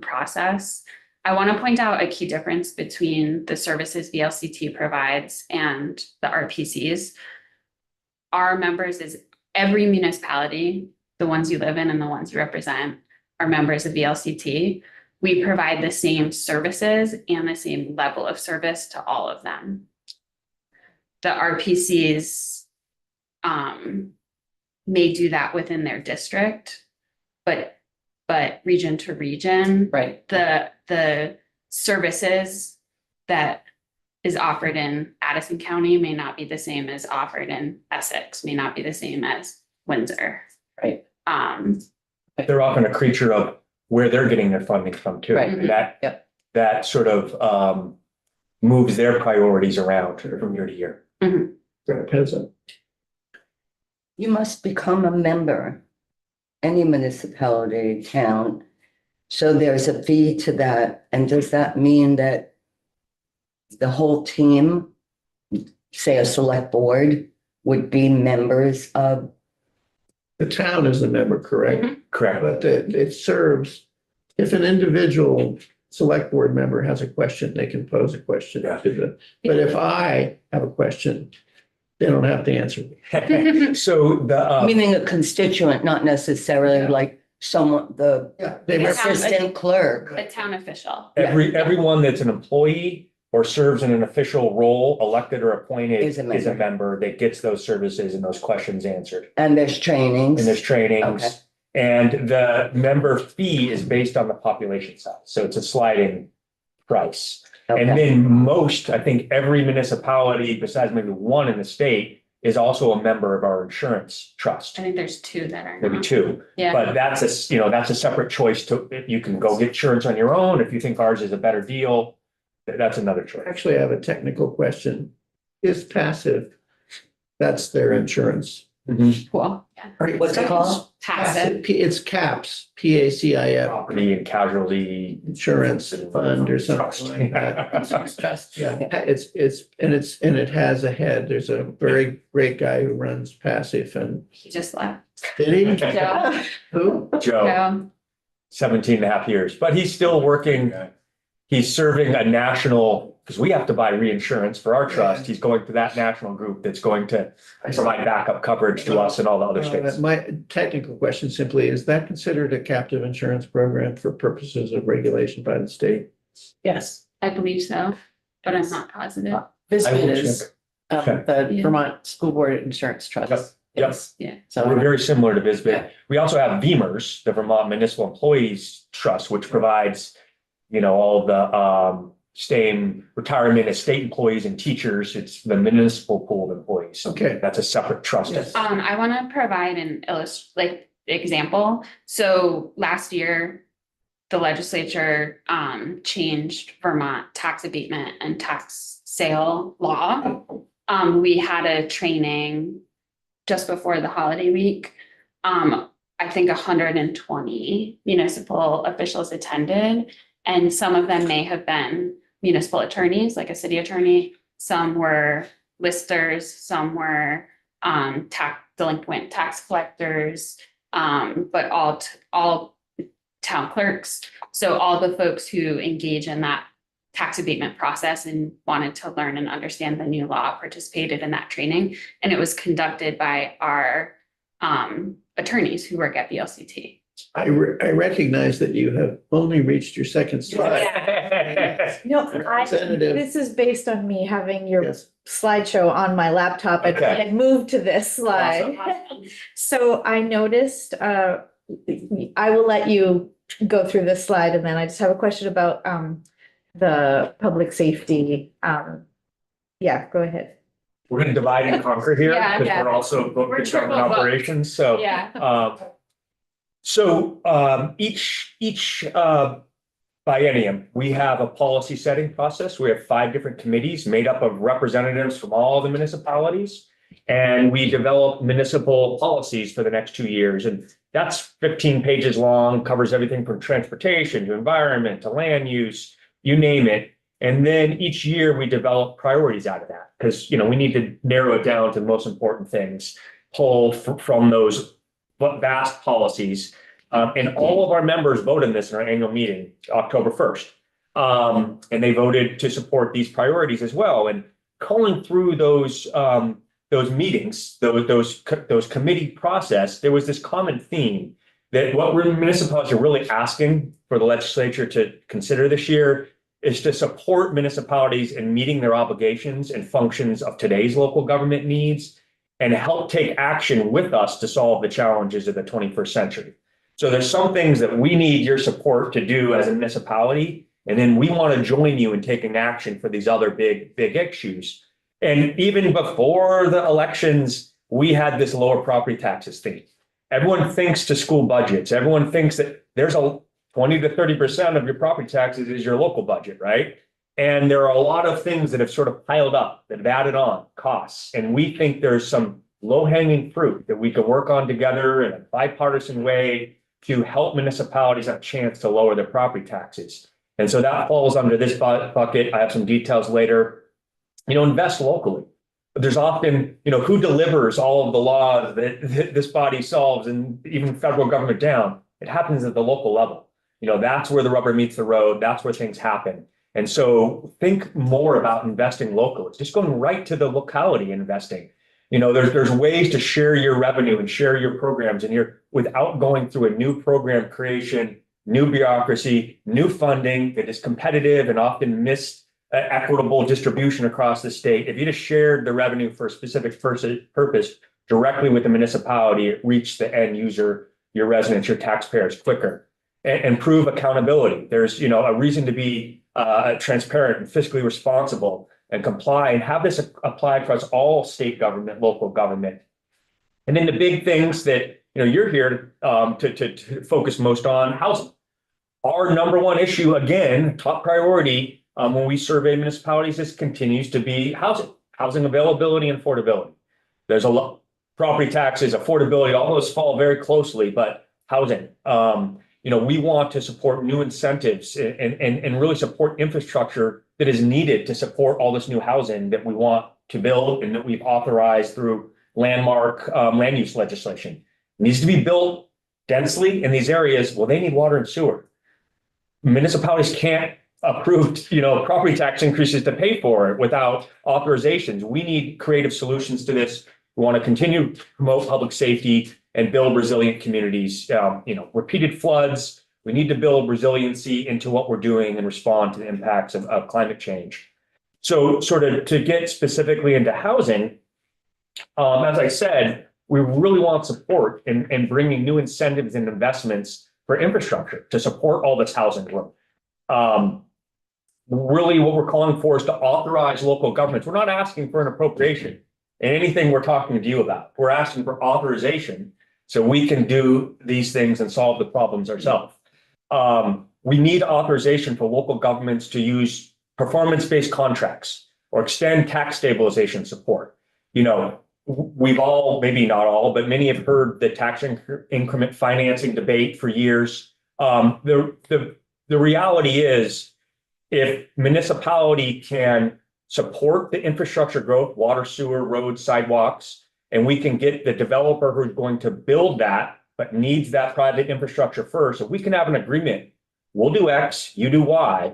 process. I want to point out a key difference between the services VLCT provides and the RPCs. Our members is every municipality, the ones you live in and the ones you represent, are members of VLCT. We provide the same services and the same level of service to all of them. The RPCs may do that within their district, but region to region, Right. the services that is offered in Addison County may not be the same as offered in Essex, may not be the same as Windsor. Right. They're often a creature of where they're getting their funding from too. Right. And that, Yep. that sort of moves their priorities around from year to year. Peasant. You must become a member, any municipality, town. So there's a fee to that. And does that mean that the whole team, say a select board, would be members of? The town is the member, correct? Correct. But it serves, if an individual select board member has a question, they can pose a question to the, but if I have a question, they don't have to answer me. So the, Meaning a constituent, not necessarily Yeah. like someone, the They represent, assistant clerk. A town official. everyone that's an employee or serves in an official role, elected or appointed, Is a member. is a member that gets those services and those questions answered. And there's trainings. And there's trainings. Okay. And the member fee is based on the population size. So it's a sliding price. And Okay. then most, I think every municipality besides maybe one in the state is also a member of our insurance trust, I think there's two that are maybe not. two. Yeah. But that's that's a separate choice to, if you can go get insurance on your own. If you think ours is a better deal, that's another choice. actually, I have a technical question. Is passive, that's their insurance. Cool. Yeah. What's it called? Passive. It's CAPS, PACIF, Property and casualty. insurance fund or something like that. Yeah, and it has a head. There's a very great guy who runs passive and He just left. did he? Joe. Who? Joe, Joe. 17 and a half years, but he's still working. He's serving a national, because we have to buy reinsurance for our trust. He's going to that national group that's going to provide backup coverage to us and all the other states. My technical question simply, is that considered a captive insurance program for purposes of regulation by the state? Yes. I believe so, but I'm not positive. I Visbit will is, check. the Yeah. Vermont School Board Insurance Trust. Yep. Yes. Yeah. We're So, very similar to Yeah. Visbit. We also have VEMR's, the Vermont Municipal Employees Trust, which provides, all the same retirement as state employees and teachers. It's the municipal pool of employees. Okay. That's a separate trust. Yes. I want to provide an example. So last year, the legislature changed Vermont tax abatement and tax sale law. We had a training just before the holiday week. I think 120 municipal officials attended, and some of them may have been municipal attorneys, like a city attorney. Some were listers, some were delinquent tax collectors, but all town clerks. So all the folks who engage in that tax abatement process and wanted to learn and understand the new law participated in that training. And it was conducted by our attorneys who work at VLCT. I recognize that you have only reached your second slide. No, Representative. this is based on me having your Yes. slideshow on my laptop. I Okay. had moved to this slide. So I noticed, I will let you go through this slide, and then I just have a question about the public safety. Yeah, go ahead. We're gonna divide and conquer here, Yeah, because yeah. we're also both We're concerned with triple booked. operations, so. Yeah. Each biennium, we have a policy setting process. We have 5 different committees made up of representatives from all the municipalities. And we develop municipal policies for the next 2 years. And that's 15 pages long, covers everything from transportation to environment to land use, you name it. And then each year we develop priorities out of that, because, we need to narrow it down to the most important things, pull from those vast policies. And all of our members vote in this in our annual meeting, October 1st. And they voted to support these priorities as well. And culling through those meetings, those committee process, there was this common theme that what municipalities are really asking for the legislature to consider this year is to support municipalities in meeting their obligations and functions of today's local government needs and help take action with us to solve the challenges of the 21st century. So there's some things that we need your support to do as a municipality, and then we want to join you in taking action for these other big issues. And even before the elections, we had this lower property taxes thing. Everyone thinks to school budgets. Everyone thinks that there's a 20 to 30% of your property taxes is your local budget, right? And there are a lot of things that have sort of piled up, that have added on costs. And we think there's some low-hanging fruit that we can work on together in a bipartisan way to help municipalities have a chance to lower their property taxes. And so that falls under this bucket. I have some details later. Invest locally. There's often, who delivers all of the laws that this body solves and even federal government down? It happens at the local level. That's where the rubber meets the road. That's where things happen. And so think more about investing locally. It's just going right to the locality and investing. There's ways to share your revenue and share your programs without going through a new program creation, new bureaucracy, new funding that is competitive and often equitable distribution across the state. If you just shared the revenue for a specific purpose directly with the municipality, it reached the end user, your residents, your taxpayers quicker. And prove accountability. There's a reason to be transparent and fiscally responsible and comply and have this apply across all state government, local government. And then the big things that you're here to focus most on: housing. Our number one issue, again, top priority when we survey municipalities, this continues to be housing availability and affordability. There's a lot, property taxes, affordability, all those fall very closely, but housing. We want to support new incentives and really support infrastructure that is needed to support all this new housing that we want to build and that we've authorized through landmark land use legislation. It needs to be built densely in these areas. Well, they need water and sewer. Municipalities can't approve, property tax increases to pay for it without authorizations. We need creative solutions to this. We want to continue to promote public safety and build resilient communities. Repeated floods, we need to build resiliency into what we're doing and respond to the impacts of climate change. So sort of to get specifically into housing, as I said, we really want support in bringing new incentives and investments for infrastructure to support all this housing growth. Really what we're calling for is to authorize local governments. We're not asking for an appropriation in anything we're talking to you about. We're asking for authorization so we can do these things and solve the problems ourselves. We need authorization for local governments to use performance-based contracts or extend tax stabilization support. We've all, maybe not all, but many have heard the tax increment financing debate for years. The reality is, if municipality can support the infrastructure growth, water, sewer, roads, sidewalks, and we can get the developer who's going to build that, but needs that private infrastructure first, if we can have an agreement, we'll do X, you do Y,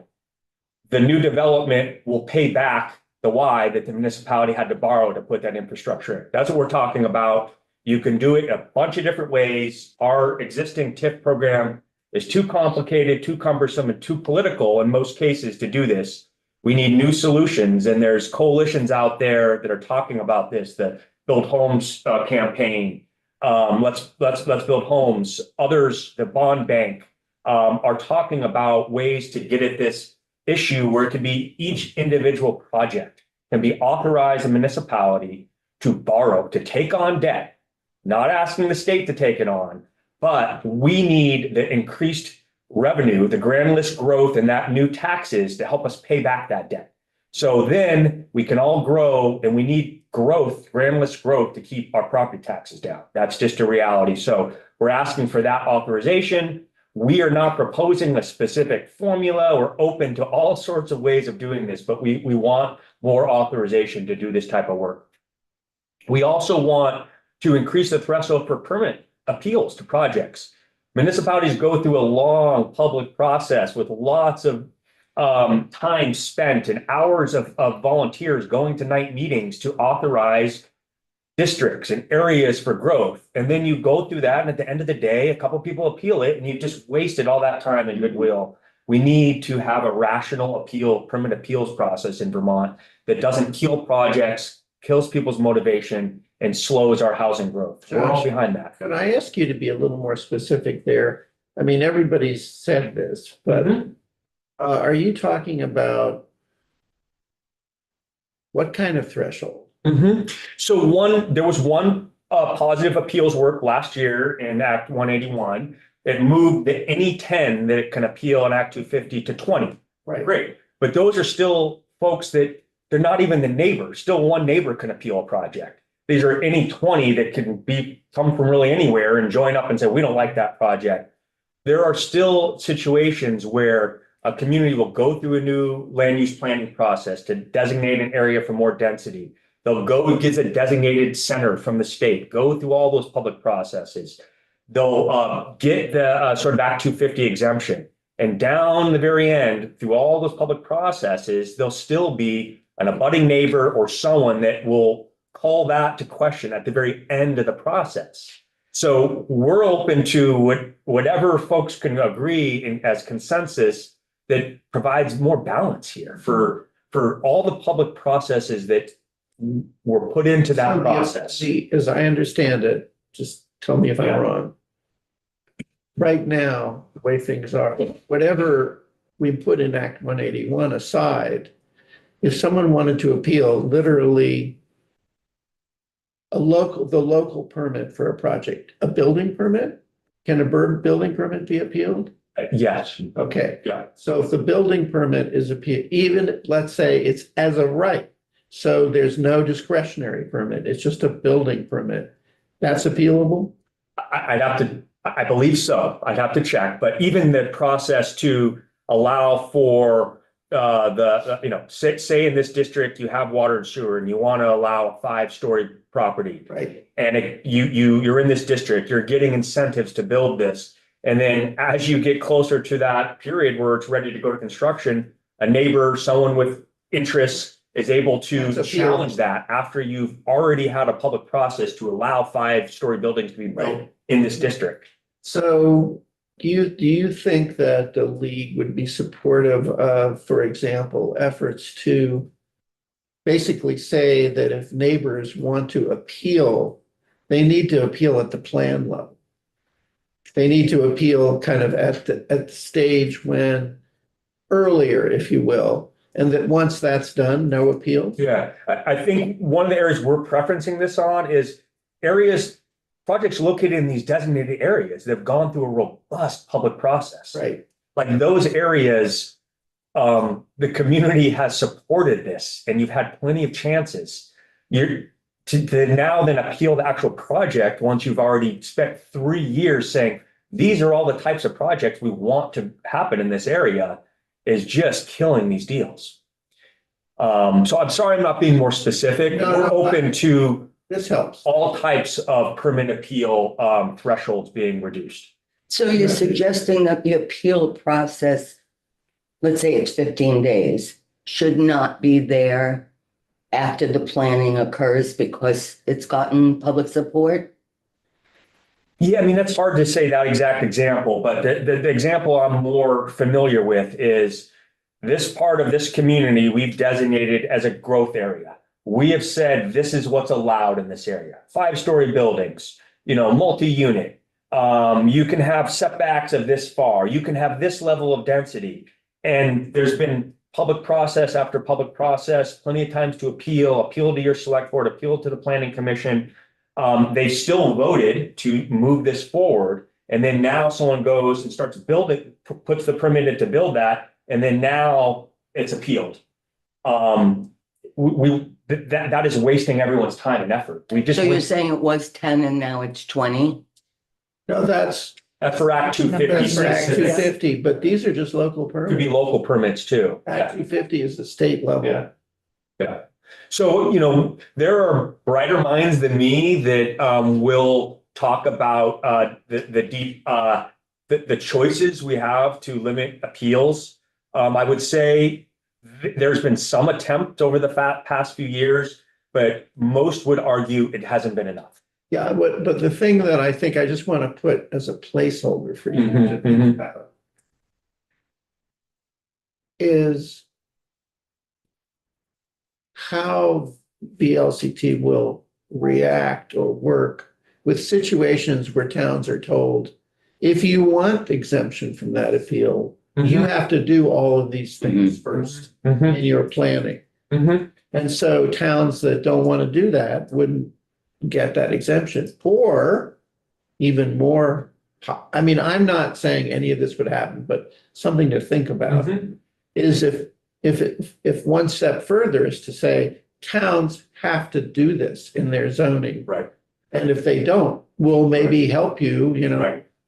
the new development will pay back the Y that the municipality had to borrow to put that infrastructure in. That's what we're talking about. You can do it a bunch of different ways. Our existing TIF program is too complicated, too cumbersome, and too political in most cases to do this. We need new solutions, and there's coalitions out there that are talking about this. The Build Homes campaign, let's build homes. Others, the bond bank, are talking about ways to get at this issue where it can be each individual project can be authorized a municipality to borrow, to take on debt, not asking the state to take it on, but we need the increased revenue, the grand list growth and that new taxes to help us pay back that debt. So then we can all grow, and we need growth, grand list growth, to keep our property taxes down. That's just a reality. So we're asking for that authorization. We are not proposing a specific formula. We're open to all sorts of ways of doing this, but we want more authorization to do this type of work. We also want to increase the threshold for permit appeals to projects. Municipalities go through a long public process with lots of time spent and hours of volunteers going to night meetings to authorize districts and areas for growth. And then you go through that, and at the end of the day, a couple people appeal it, and you've just wasted all that time and goodwill. We need to have a rational permit appeals process in Vermont that doesn't kill projects, kills people's motivation, and slows our housing growth. We're all behind that. Can I ask you to be a little more specific there? I mean, everybody's said this, but are you talking about what kind of threshold? So there was one positive appeals work last year in Act 181. It moved any 10 that can appeal in Act 250 to 20. Right. Great. But those are still folks that they're not even the neighbor. Still one neighbor can appeal a project. These are any 20 that can come from really anywhere and join up and say, we don't like that project. There are still situations where a community will go through a new land use planning process to designate an area for more density. They'll go get a designated center from the state, go through all those public processes. They'll get the sort of Act 250 exemption. And down the very end, through all those public processes, there'll still be an abutting neighbor or someone that will call that to question at the very end of the process. So we're open to whatever folks can agree as consensus that provides more balance here for all the public processes that were put into that process. See, as I understand it, just tell me if I'm wrong. Right now, the way things are, whatever we put in Act 181 aside, if someone wanted to appeal literally the local permit for a project, a building permit, can a building permit be appealed? Yes. Okay. Yeah. So if the building permit is appealed, even let's say it's as a right, so there's no discretionary permit, it's just a building permit, that's appealable? I believe so. I'd have to check, but even the process to allow for say in this district, you have water and sewer and you want to allow a 5-story property. Right. And you're in this district, you're getting incentives to build this. And then as you get closer to that period where it's ready to go to construction, a neighbor, someone with interests is able to challenge that after you've already had a public process to allow 5-story buildings to be built in this district. So do you think that the league would be supportive of, for example, efforts to basically say that if neighbors want to appeal, they need to appeal at the plan level? They need to appeal kind of at the stage when earlier, if you will, and that once that's done, no appeal? Yeah, I think one of the areas we're preferencing this on is projects located in these designated areas that have gone through a robust public process. Right. Like those areas, the community has supported this and you've had plenty of chances. You're to now then appeal the actual project once you've already spent 3 years saying, these are all the types of projects we want to happen in this area, is just killing these deals. So I'm sorry I'm not being more specific. We're open to this helps all types of permit appeal thresholds being reduced. So you're suggesting that the appeal process, let's say it's 15 days, should not be there after the planning occurs because it's gotten public support? Yeah, I mean, that's hard to say that exact example, but the example I'm more familiar with is this part of this community we've designated as a growth area. We have said this is what's allowed in this area. 5-story buildings, multi-unit. You can have setbacks of this far. You can have this level of density. And there's been public process after public process, plenty of times to appeal to your select board, appeal to the planning commission. They still voted to move this forward. And then now someone goes and starts building, puts the permit in to build that. And then now it's appealed. That is wasting everyone's time and effort. So you're saying it was 10 and now it's 20? No, that's for Act 250. That's for Act 250, but these are just local Could be permits. local permits too. Act 250 is the state level. Yeah. So, there are brighter minds than me that will talk about the choices we have to limit appeals. I would say there's been some attempt over the past few years, but most would argue it hasn't been enough. Yeah, but the thing that I think I just want to put as a placeholder for you to think about is how VLCT will react or work with situations where towns are told, if you want exemption from that appeal, you have to do all of these things first in your planning. And so towns that don't want to do that wouldn't get that exemption. Or even more, I mean, I'm not saying any of this would happen, but something to think about is if one step further is to say towns have to do this in their zoning. Right. And if they don't, we'll maybe help you,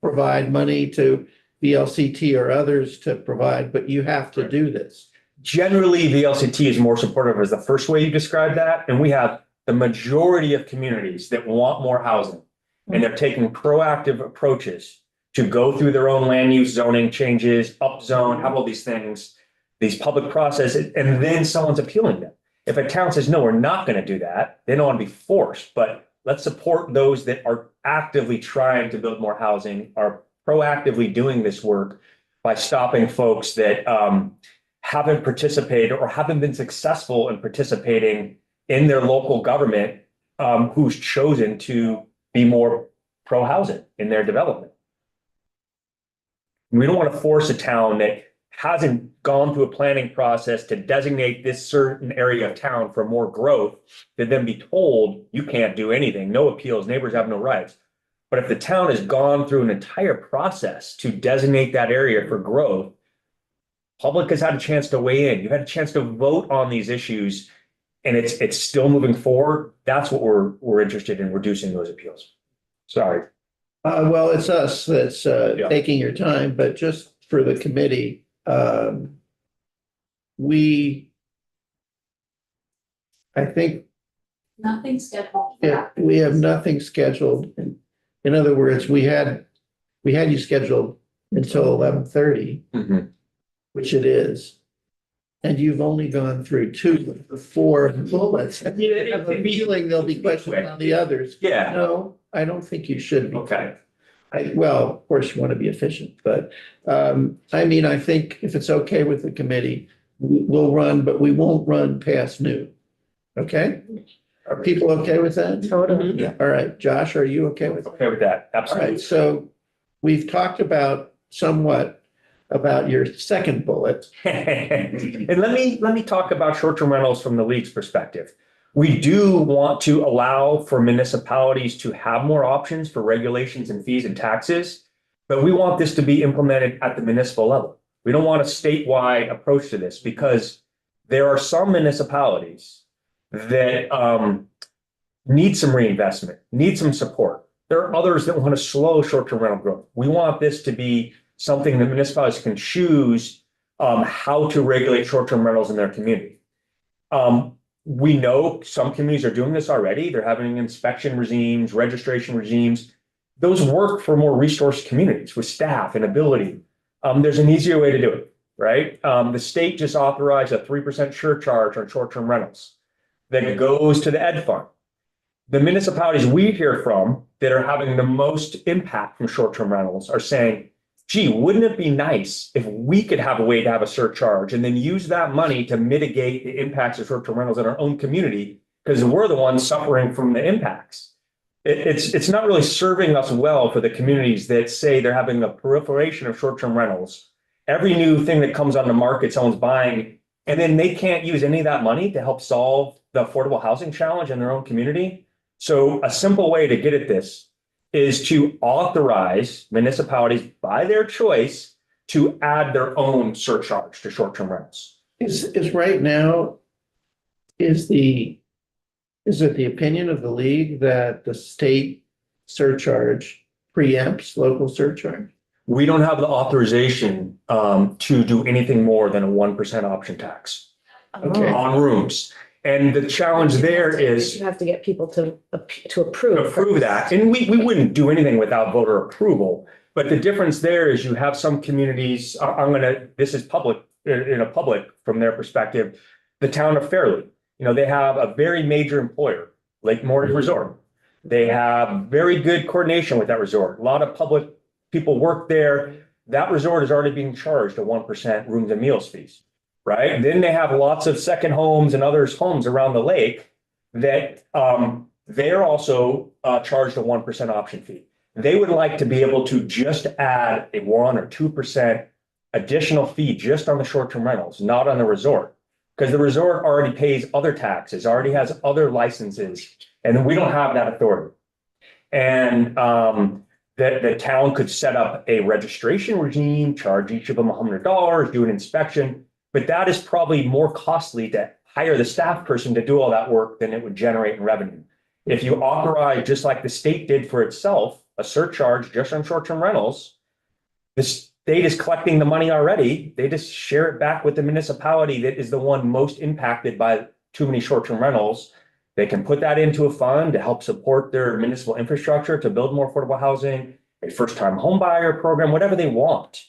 provide money to VLCT or others to provide, but you have to do this. Generally, VLCT is more supportive as the first way you described that. And we have the majority of communities that want more housing and have taken proactive approaches to go through their own land use zoning changes, upzone, have all these things, these public processes, and then someone's appealing them. If a town says, no, we're not going to do that, they don't want to be forced, but let's support those that are actively trying to build more housing, are proactively doing this work by stopping folks that haven't participated or haven't been successful in participating in their local government, who's chosen to be more pro-housing in their development. We don't want to force a town that hasn't gone through a planning process to designate this certain area of town for more growth to then be told you can't do anything, no appeals, neighbors have no rights. But if the town has gone through an entire process to designate that area for growth, public has had a chance to weigh in. You've had a chance to vote on these issues, and it's still moving forward. That's what we're interested in, reducing those appeals. Sorry. Well, it's us that's taking your time, but just for the committee, I think Nothing scheduled. we have nothing scheduled. In other words, we had you scheduled until 11:30, which it is. And you've only gone through 2 of the 4 bullets. I have a feeling there'll be questions on the others. Yeah. No, I don't think you should be. Okay. Well, of course, you want to be efficient, but I mean, I think if it's okay with the committee, we'll run, but we won't run past noon. Okay? Are people okay with that? Totally. Yeah. All right. Josh, are you okay with that? Okay with that. All Absolutely. right. So we've talked somewhat about your second bullet. And let me talk about short-term rentals from the league's perspective. We do want to allow for municipalities to have more options for regulations and fees and taxes, but we want this to be implemented at the municipal level. We don't want a statewide approach to this because there are some municipalities that need some reinvestment, need some support. There are others that want to slow short-term rental growth. We want this to be something that municipalities can choose how to regulate short-term rentals in their community. We know some communities are doing this already. They're having inspection regimes, registration regimes. Those work for more resourced communities with staff and ability. There's an easier way to do it, right? The state just authorized a 3% surcharge on short-term rentals that goes to the ed fund. The municipalities we hear from that are having the most impact from short-term rentals are saying, gee, wouldn't it be nice if we could have a way to have a surcharge and then use that money to mitigate the impacts of short-term rentals in our own community because we're the ones suffering from the impacts. It's not really serving us well for the communities that say they're having a proliferation of short-term rentals. Every new thing that comes on the market, someone's buying, and then they can't use any of that money to help solve the affordable housing challenge in their own community. So a simple way to get at this is to authorize municipalities by their choice to add their own surcharge to short-term rentals. Is right now, is it the opinion of the league that the state surcharge preempts local surcharge? We don't have the authorization to do anything more than a 1% option tax on rooms. And the challenge there is You have to get people to approve. that. And we wouldn't do anything without voter approval. But the difference there is you have some communities, this is public, in a public from their perspective, the town of Fairleigh. They have a very major employer, Lake Morris Resort. They have very good coordination with that resort. A lot of public people work there. That resort is already being charged a 1% rooms and meals fees, right? And then they have lots of second homes and others homes around the lake that they're also charged a 1% option fee. They would like to be able to just add a 1 or 2% additional fee just on the short-term rentals, not on the resort. Because the resort already pays other taxes, already has other licenses, and we don't have that authority. And the town could set up a registration regime, charge each of them $100, do an inspection, but that is probably more costly to hire the staff person to do all that work than it would generate in revenue. If you authorize, just like the state did for itself, a surcharge just on short-term rentals, the state is collecting the money already. They just share it back with the municipality that is the one most impacted by too many short-term rentals. They can put that into a fund to help support their municipal infrastructure to build more affordable housing, a first-time home buyer program, whatever they want.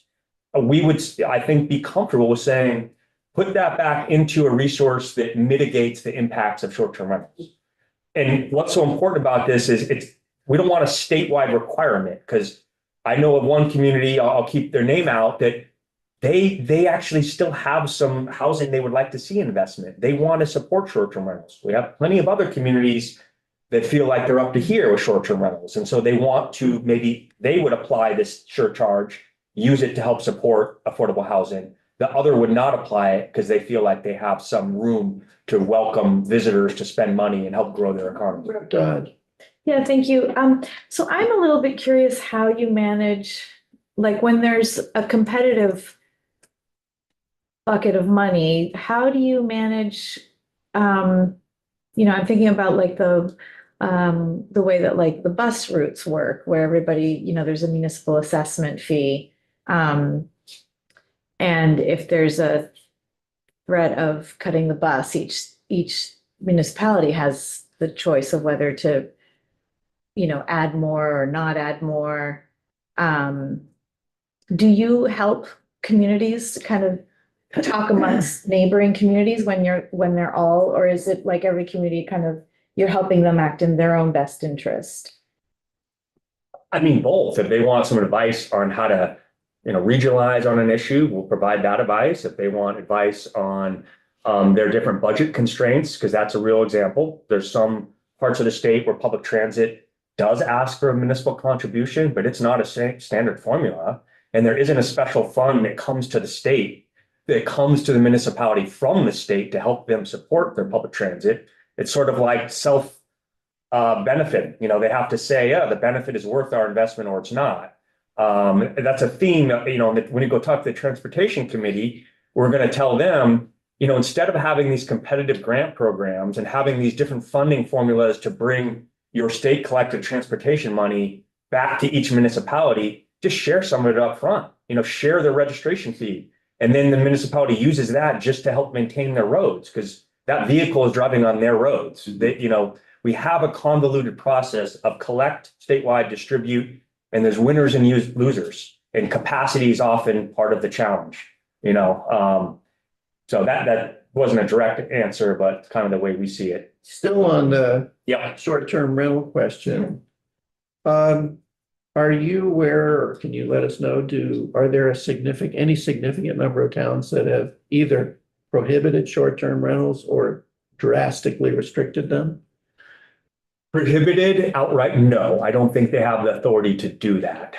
We would, I think, be comfortable with saying, put that back into a resource that mitigates the impacts of short-term rentals. And what's so important about this is we don't want a statewide requirement, because I know of one community, I'll keep their name out, that they actually still have some housing they would like to see investment. They want to support short-term rentals. We have plenty of other communities that feel like they're up to here with short-term rentals. And so they want to, maybe they would apply this surcharge, use it to help support affordable housing. The other would not apply it because they feel like they have some room to welcome visitors to spend money and help grow their economy. Yeah, thank you. So I'm a little bit curious how you manage, like when there's a competitive bucket of money, how do you manage, I'm thinking about like the way that like the bus routes work, where everybody, there's a municipal assessment fee. And if there's a threat of cutting the bus, each municipality has the choice of whether to, add more or not add more. Do you help communities kind of talk amongst neighboring communities when they're all, or is it like every community kind of, you're helping them act in their own best interest? I mean, both. If they want some advice on how to, regionalize on an issue, we'll provide that advice. If they want advice on their different budget constraints, because that's a real example. There's some parts of the state where public transit does ask for a municipal contribution, but it's not a standard formula. And there isn't a special fund that comes to the state, that comes to the municipality from the state to help them support their public transit. It's sort of like self benefit. They have to say, yeah, the benefit is worth our investment or it's not. That's a theme, when you go talk to the transportation committee, we're going to tell them, instead of having these competitive grant programs and having these different funding formulas to bring your state collected transportation money back to each municipality, just share some of it up front, share the registration fee. And then the municipality uses that just to help maintain their roads, because that vehicle is driving on their roads. That, we have a convoluted process of collect, statewide, distribute, and there's winners and losers, and capacity is often part of the challenge, so that wasn't a direct answer, but kind of the way we see it. Still on the Yeah. short-term rental question. Are you aware, or can you let us know, are there any significant number of towns that have either prohibited short-term rentals or drastically restricted them? Prohibited outright? No, I don't think they have the authority to do that.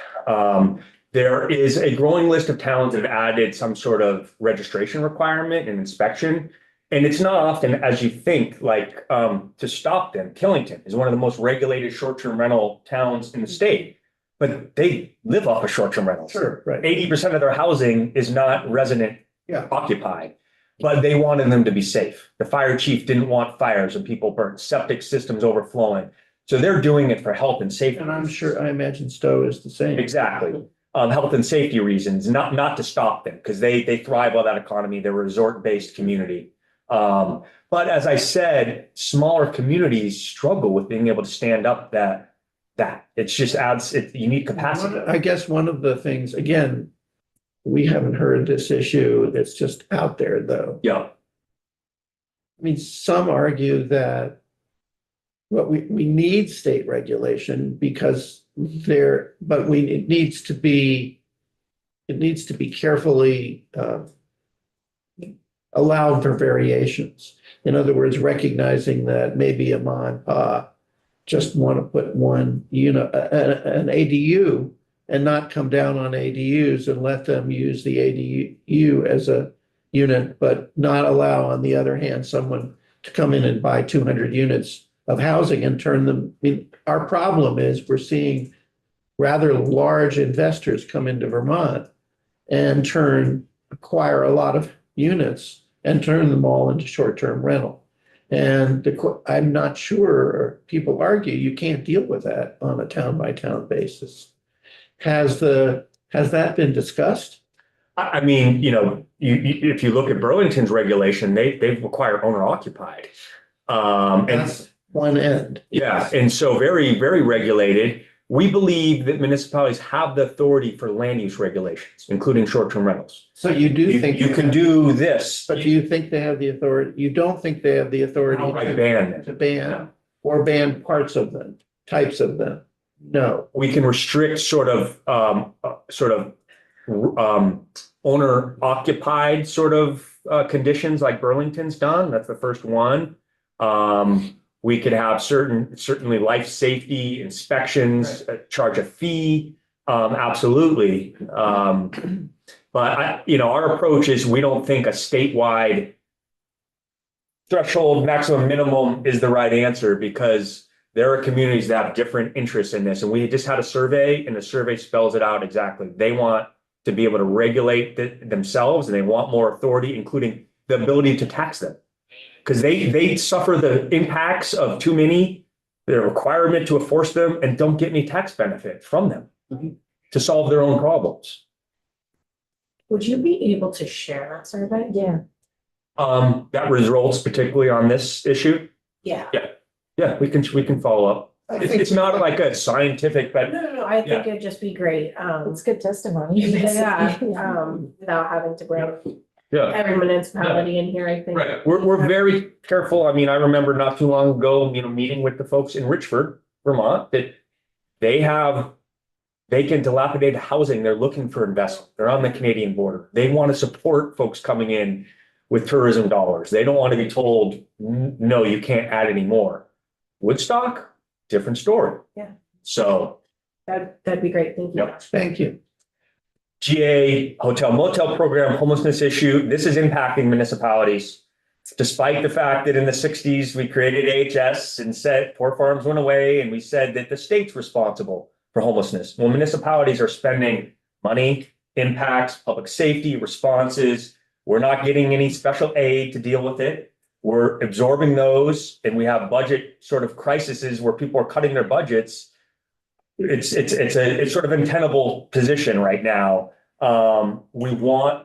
There is a growing list of towns that have added some sort of registration requirement and inspection. And it's not often as you think, like to Stockton, Killington is one of the most regulated short-term rental towns in the state, but they live off of short-term rentals. Sure, right. 80% of their housing is not resident occupied, but they wanted them to be safe. The fire chief didn't want fires and people burnt, septic systems overflowing. So they're doing it for health and safety. And I imagine Stowe is the same. Exactly. Health and safety reasons, not to stop them, because they thrive on that economy. They're a resort-based community. But as I said, smaller communities struggle with being able to stand up that that. It's just adds, you need capacity. I guess one of the things, again, we haven't heard this issue. It's just out there, though. Yeah. I mean, some argue that we need state regulation because it needs to be carefully allowed for variations. In other words, recognizing that maybe a mom and pop just want to put one an ADU and not come down on ADUs and let them use the ADU as a unit, but not allow, on the other hand, someone to come in and buy 200 units of housing and turn them. I mean, our problem is we're seeing rather large investors come into Vermont and acquire a lot of units and turn them all into short-term rental. And I'm not sure, people argue you can't deal with that on a town-by-town basis. Has that been discussed? I mean, if you look at Burlington's regulation, they require owner occupied. And That's one end. yeah, and so very, very regulated. We believe that municipalities have the authority for land use regulations, including short-term rentals. So you do think You can do this. But do you think they have the authority? You don't think they have the authority Outright ban them. to ban or ban parts of them, types of them? No. We can restrict owner occupied conditions like Burlington's done. That's the first one. We could have certainly life safety inspections, charge a fee. Absolutely. But our approach is we don't think a statewide threshold, maximum, minimum is the right answer, because there are communities that have different interests in this. And we just had a survey, and the survey spells it out exactly. They want to be able to regulate themselves, and they want more authority, including the ability to tax them. Because they suffer the impacts of too many, the requirement to enforce them, and don't get any tax benefit from them to solve their own problems. Would you be able to share that survey? Yeah. That results particularly on this issue. Yeah. Yeah, we can follow up. It's not like a scientific, but No, I think it'd just be great. It's good testimony. Without having to bring yeah. every municipality in here, I think. Right. We're very careful. I mean, I remember not too long ago, meeting with the folks in Richford, Vermont, that they have vacant, dilapidated housing. They're looking for investment. They're on the Canadian border. They want to support folks coming in with tourism dollars. They don't want to be told, no, you can't add any more. Woodstock, different story. Yeah. So That'd be great. Thank you. Yep. Thank you. GA hotel motel program homelessness issue. This is impacting municipalities. Despite the fact that in the 60s, we created AHS and said poor farms went away, and we said that the state's responsible for homelessness. Well, municipalities are spending money, impacts, public safety, responses. We're not getting any special aid to deal with it. We're absorbing those, and we have budget crises where people are cutting their budgets. It's sort of untenable position right now. We want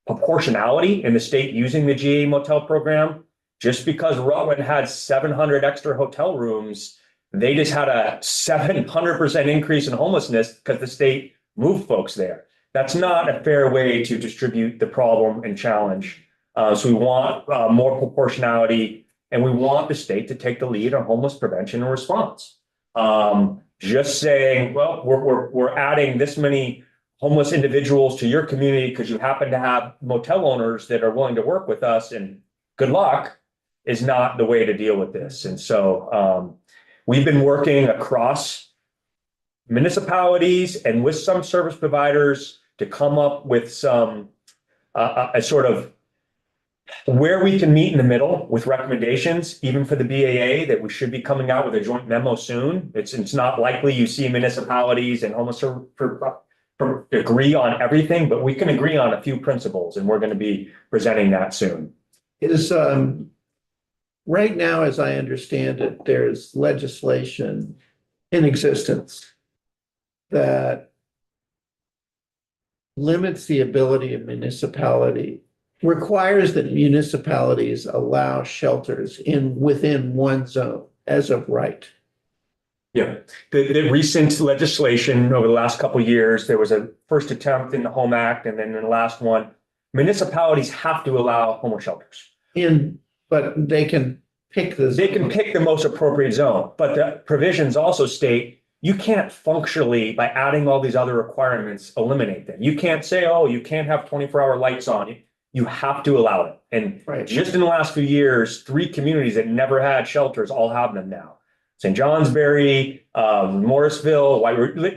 proportionality in the state using the GA motel program. Just because Rutland had 700 extra hotel rooms, they just had a 700% increase in homelessness because the state moved folks there. That's not a fair way to distribute the problem and challenge. So we want more proportionality, and we want the state to take the lead on homeless prevention and response. Just saying, well, we're adding this many homeless individuals to your community because you happen to have motel owners that are willing to work with us, and good luck, is not the way to deal with this. And so we've been working across municipalities and with some service providers to come up with some a sort of where we can meet in the middle with recommendations, even for the BAA, that we should be coming out with a joint memo soon. It's not likely you see municipalities and homeless agree on everything, but we can agree on a few principles, and we're going to be presenting that soon. Is right now, as I understand it, there's legislation in existence that limits the ability of requires that municipalities allow shelters within one zone as of right. Yeah, the recent legislation over the last couple of years, there was a first attempt in the Home Act, and then in the last one, municipalities have to allow homeless shelters. But they can pick the. They can pick the most appropriate zone, but the provisions also state you can't functionally, by adding all these other requirements, eliminate them. You can't say, oh, you can't have 24-hour lights on. You have to allow it. And Right. just in the last few years, 3 communities that never had shelters all have them now. St. Johnsbury, Morrisville,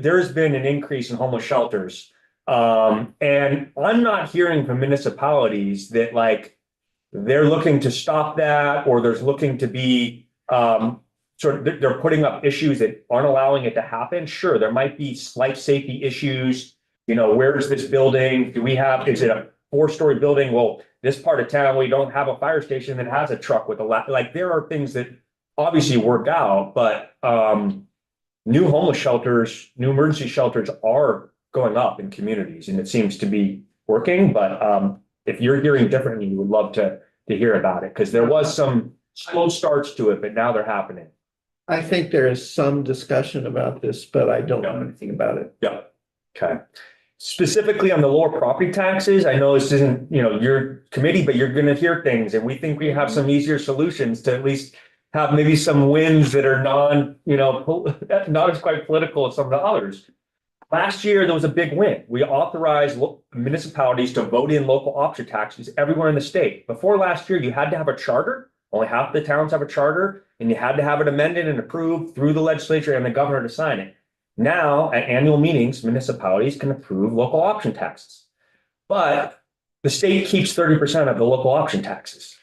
there's been an increase in homeless shelters. And I'm not hearing from municipalities that like they're looking to stop that, or there's looking to be they're putting up issues that aren't allowing it to happen. Sure, there might be slight safety issues. You know, where's this building? Is it a 4-story building? Well, this part of town, we don't have a fire station that has a truck with like there are things that obviously work out, but new homeless shelters, new emergency shelters are going up in communities, and it seems to be working. But if you're hearing differently, we would love to hear about it, because there was some slow starts to it, but now they're happening. I think there is some discussion about this, but I don't know anything about it. Yeah. Okay. Specifically on the lower property taxes, I know this isn't, your committee, but you're going to hear things, and we think we have some easier solutions to at least have maybe some wins that are not as quite political as some of the others. Last year, there was a big win. We authorized municipalities to vote in local option taxes everywhere in the state. Before last year, you had to have a charter. Only half the towns have a charter, and you had to have it amended and approved through the legislature and the governor to sign it. Now, at annual meetings, municipalities can approve local option taxes. But the state keeps 30% of the local option taxes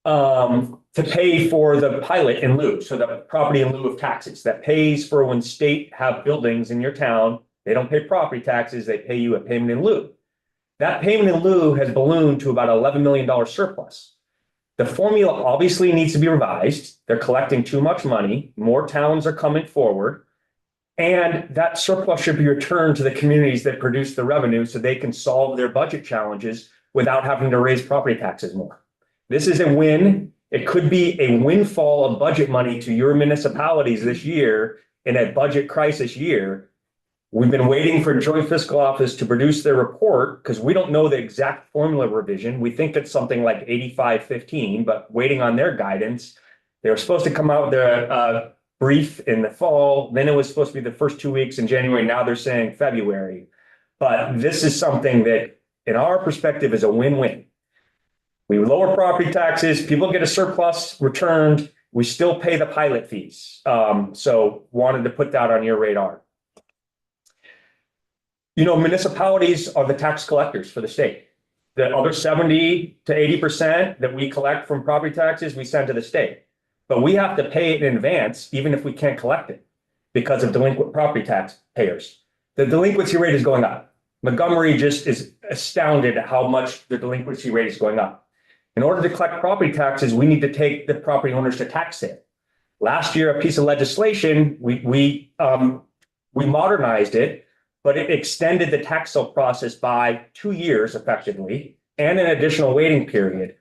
to pay for the pilot in lieu. So the property in lieu of taxes that pays for when state have buildings in your town. They don't pay property taxes, they pay you a payment in lieu. That payment in lieu has ballooned to about $11 million surplus. The formula obviously needs to be revised. They're collecting too much money. More towns are coming forward. And that surplus should be returned to the communities that produce the revenue so they can solve their budget challenges without having to raise property taxes more. This is a win. It could be a windfall of budget money to your municipalities this year in a budget crisis year. We've been waiting for Joint Fiscal Office to produce their report because we don't know the exact formula revision. We think it's something like 85-15, but waiting on their guidance. They were supposed to come out with their brief in the fall. Then it was supposed to be the first 2 weeks in January. Now they're saying February. But this is something that, in our perspective, is a win-win. We lower property taxes, people get a surplus returned, we still pay the pilot fees. So wanted to put that on your radar. Municipalities are the tax collectors for the state. The other 70 to 80% that we collect from property taxes, we send to the state. But we have to pay it in advance, even if we can't collect it, because of delinquent property tax payers. The delinquency rate is going up. Montgomery just is astounded at how much the delinquency rate is going up. In order to collect property taxes, we need to take the property owners to tax sale. Last year, a piece of legislation, we modernized it, but it extended the tax sale process by 2 years effectively, and an additional waiting period.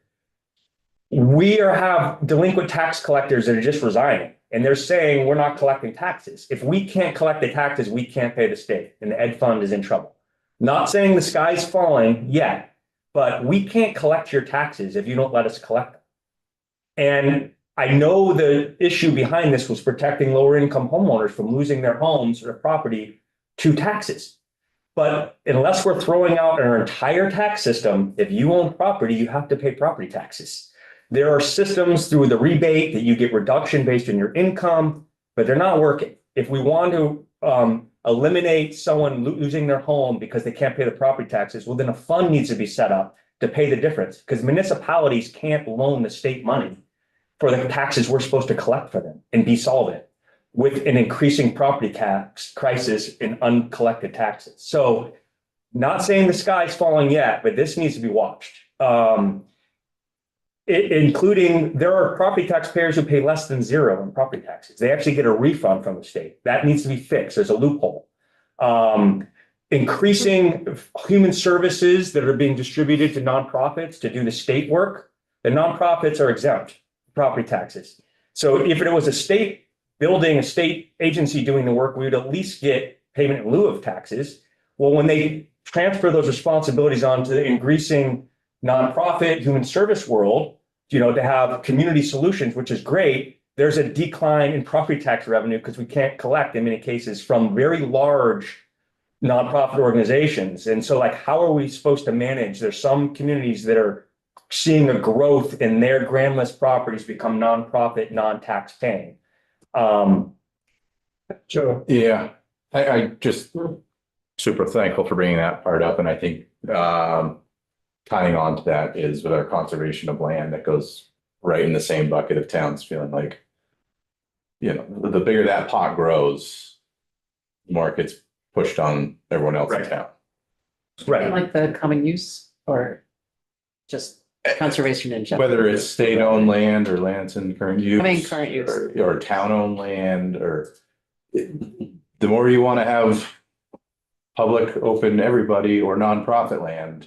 We have delinquent tax collectors that are just resigning, and they're saying we're not collecting taxes. If we can't collect the taxes, we can't pay the state, and the ed fund is in trouble. Not saying the sky's falling yet, but we can't collect your taxes if you don't let us collect them. And I know the issue behind this was protecting lower income homeowners from losing their homes or property to taxes. But unless we're throwing out our entire tax system, if you own property, you have to pay property taxes. There are systems through the rebate that you get reduction based on your income, but they're not working. If we want to eliminate someone losing their home because they can't pay the property taxes, well, then a fund needs to be set up to pay the difference, because municipalities can't loan the state money for the taxes we're supposed to collect for them and be solvent with an increasing property tax crisis in uncollected taxes. So not saying the sky's falling yet, but this needs to be watched. Including, there are property taxpayers who pay less than zero in property taxes. They actually get a refund from the state. That needs to be fixed. There's a loophole. Increasing human services that are being distributed to nonprofits to do the state work. The nonprofits are exempt from property taxes. So if it was a state building a state agency doing the work, we would at least get payment in lieu of taxes. Well, when they transfer those responsibilities onto the increasing nonprofit human service world, to have community solutions, which is great, there's a decline in property tax revenue because we can't collect in many cases from very large nonprofit organizations. And so like, how are we supposed to manage? There's some communities that are seeing a growth in their grand list properties become nonprofit, non-tax paying. Joe. Yeah, I just super thankful for bringing that part up. And I think tying on to that is with our conservation of land that goes right in the same bucket of towns feeling like, the bigger that pot grows, the more it gets pushed on everyone else in town. Right. Like the common use or just conservation in general? Whether it's state-owned land or lands in current use. I mean, current use. Or town-owned land, or the more you want to have public, open, everybody, or nonprofit land,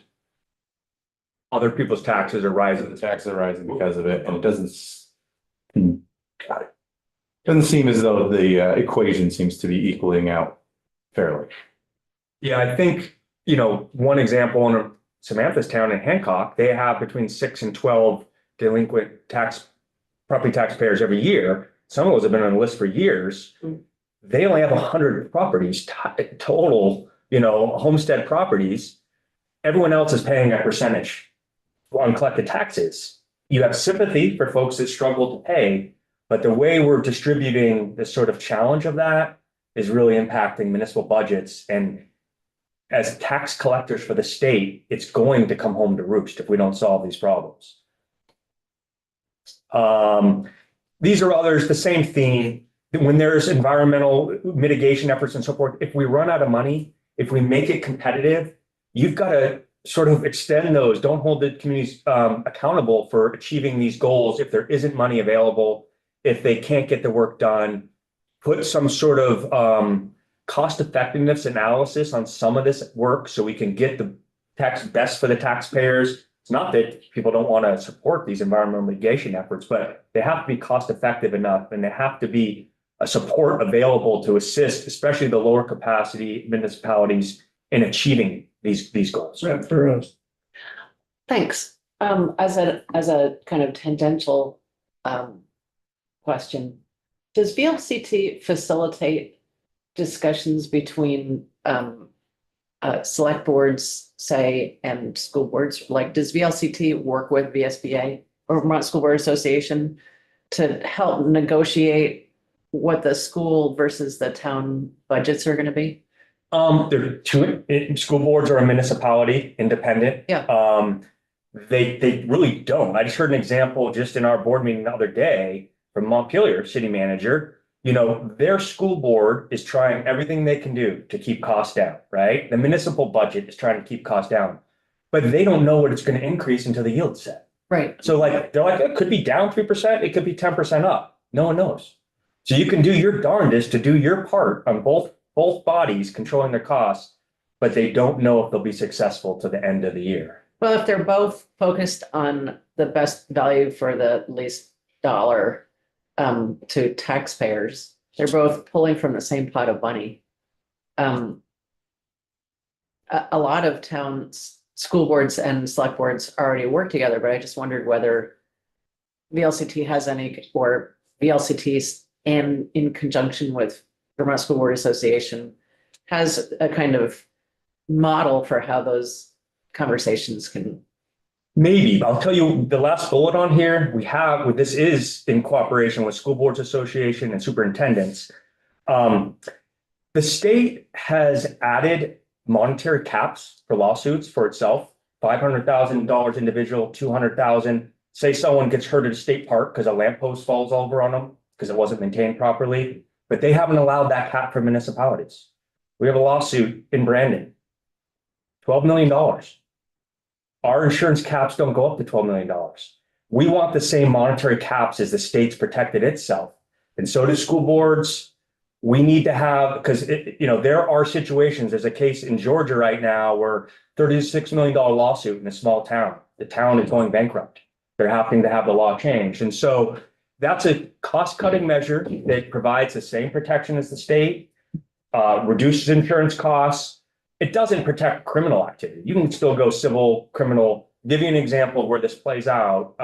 Other people's taxes are rising. the taxes are rising because of it, and it doesn't seem as though the equation seems to be equaling out fairly. Yeah, I think, one example in Samantha's town in Hancock, they have between 6 and 12 delinquent property taxpayers every year. Some of those have been on the list for years. They only have 100 properties total, homestead properties. Everyone else is paying a percentage on collected taxes. You have sympathy for folks that struggle to pay, but the way we're distributing the sort of challenge of that is really impacting municipal budgets. And as tax collectors for the state, it's going to come home to roost if we don't solve these problems. These are others, the same theme. When there's environmental mitigation efforts and so forth, if we run out of money, if we make it competitive, you've got to sort of extend those. Don't hold the communities accountable for achieving these goals if there isn't money available, if they can't get the work done. Put some sort of cost effectiveness analysis on some of this work so we can get the tax best for the taxpayers. It's not that people don't want to support these environmental mitigation efforts, but they have to be cost effective enough, and they have to be a support available to assist, especially the lower capacity municipalities, in achieving these goals. Right, for us. Thanks. As a kind of tangential question, does VLCT facilitate discussions between select boards, say, and school boards? Like, does VLCT work with VSBA or Vermont School Board Association to help negotiate what the school versus the town budgets are going to be? There are two. School boards are a municipality, independent. Yeah. They really don't. I just heard an example just in our board meeting the other day from Montpelier city manager. Their school board is trying everything they can do to keep costs down, right? The municipal budget is trying to keep costs down, but they don't know what it's going to increase until the yield's set. Right. So they're like, it could be down 3%, it could be 10% up. No one knows. So you can do your darndest to do your part on both bodies controlling their costs, but they don't know if they'll be successful to the end of the year. Well, if they're both focused on the best value for the least dollar to taxpayers, they're both pulling from the same pot of money. A lot of towns, school boards and select boards already work together, but I just wondered whether VLCT has any, or VLCTs and in conjunction with Vermont School Board Association has a kind of model for how those conversations can. Maybe. I'll tell you the last bullet on here this is in cooperation with School Boards Association and superintendents. The state has added monetary caps for lawsuits for itself, $500,000 individual, $200,000. Say someone gets hurt at a state park because a lamppost falls over on them because it wasn't maintained properly, but they haven't allowed that cap for municipalities. We have a lawsuit in Brandon, $12 million. Our insurance caps don't go up to $12 million. We want the same monetary caps as the state's protected itself. And so do school boards. We need to have, because there are situations, there's a case in Georgia right now where $36 million lawsuit in a small town. The town is going bankrupt. They're having to have the law changed. And so that's a cost-cutting measure that provides the same protection as the state, reduces insurance costs. It doesn't protect criminal activity. You can still go civil, criminal. Give you an example of where this plays out.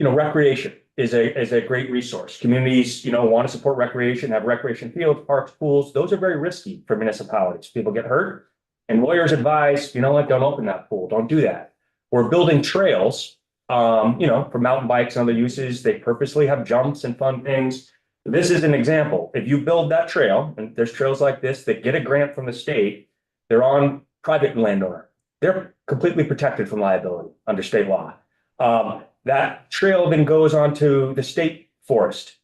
Recreation is a great resource. Communities, want to support recreation, have recreation fields, parks, pools. Those are very risky for municipalities. People get hurt. And lawyers advise, don't open that pool. Don't do that. We're building trails, for mountain bikes and other uses. They purposely have jumps and fun things. This is an example. If you build that trail, and there's trails like this that get a grant from the state, they're on private landowner. They're completely protected from liability under state law. That trail then goes onto the state forest.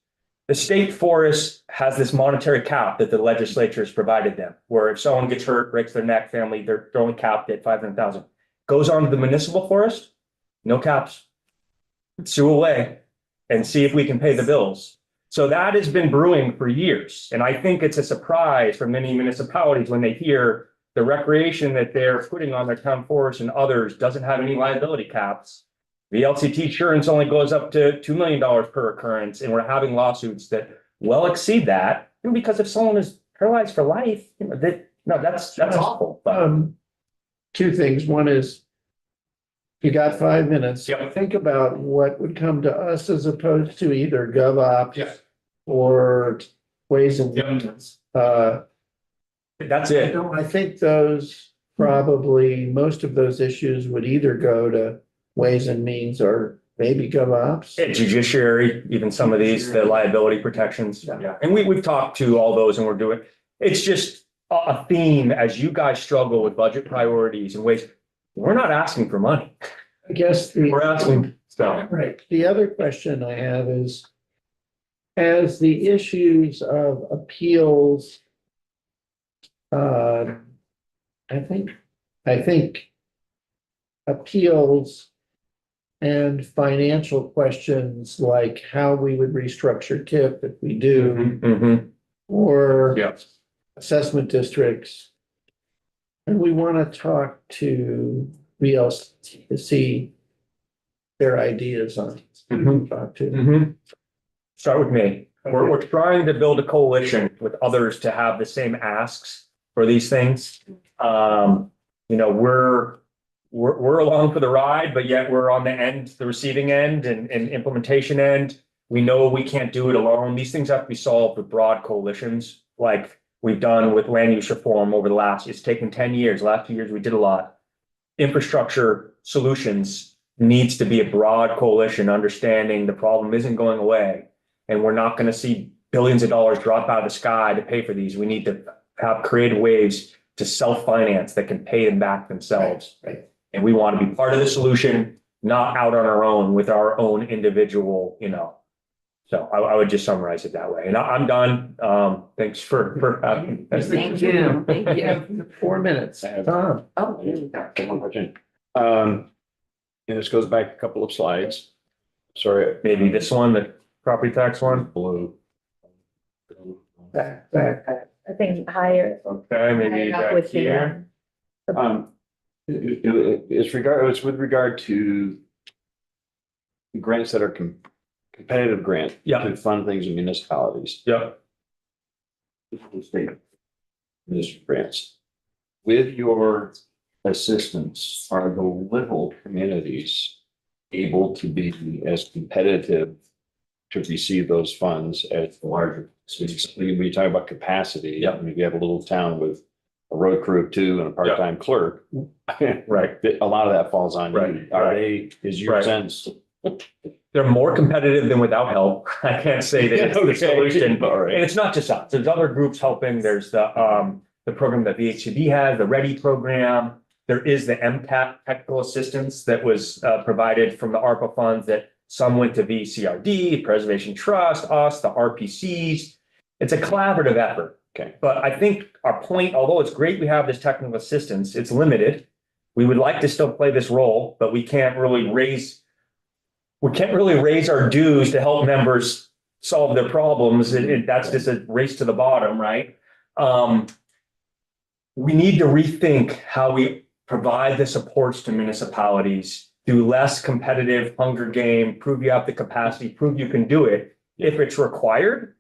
The state forest has this monetary cap that the legislature has provided them, where if someone gets hurt, breaks their neck, family, they're only capped at 500,000. Goes on to the municipal forest, no caps. Sue away and see if we can pay the bills. So that has been brewing for years. And I think it's a surprise for many municipalities when they hear the recreation that they're putting on their town forest and others doesn't have any liability caps. The LCT insurance only goes up to $2 million per occurrence, and we're having lawsuits that well exceed that. And because if someone is paralyzed for life, that's awful. Two things. One is, you got 5 minutes. Yep. Think about what would come to us as opposed to either GovOps or Ways and Means. That's it. I think those probably, most of those issues would either go to Ways and Means or maybe GovOps. Judiciary, even some of these, the liability protections. Yeah. And we've talked to all those and we're doing, it's just a theme as you guys struggle with budget priorities and ways. We're not asking for money. I guess We're asking stuff. right. The other question I have is, as the issues of appeals, I think appeals and financial questions like how we would restructure TIP if we do, or assessment districts. And we want to talk to VLCT to see their ideas on talk to. Start with me. We're trying to build a coalition with others to have the same asks for these things. We're along for the ride, but yet we're on the receiving end and implementation end. We know we can't do it alone. These things have to be solved with broad coalitions, like we've done with land use reform over it's taken 10 years. Last 2 years, we did a lot. Infrastructure solutions needs to be a broad coalition, understanding the problem isn't going away. And we're not going to see billions of dollars drop out of the sky to pay for these. We need to have creative ways to self-finance that can pay them back themselves. Right. And we want to be part of the solution, not out on our own with our own individual, So I would just summarize it that way. And I'm done. Thanks for having me. Thank you. Thank you. 4 minutes. Tom. And this goes back a couple of slides. Sorry, Maybe this one, the property tax one. blue. Back. I think higher. Okay, maybe back With the, here. It's with regard to grants that are competitive grant. Yeah. To fund things in municipalities. Yep. State municipal grants. With your assistance, are the little communities able to be as competitive to receive those funds as the larger cities? When you talk about capacity, Yeah. I mean, if you have a little town with a road crew of 2 and a part-time clerk, Right. a lot of that falls on Right, you. Are they, is your Right. sense? They're more competitive than without help. I can't say that it's the solution. All right. And it's not just us. There's other groups helping. There's the program that VHCD has, the READY program. There is the MTAP technical assistance that was provided from the ARPA funds that some went to VCRD, Preservation Trust, us, the RPCs. It's a collaborative effort. Okay. But I think our point, although it's great we have this technical assistance, it's limited. We would like to still play this role, but we can't really raise our dues to help members solve their problems. That's just a race to the bottom, right? We need to rethink how we provide the supports to municipalities do less competitive Hunger Game, prove you have the capacity, prove you can do it. If it's required,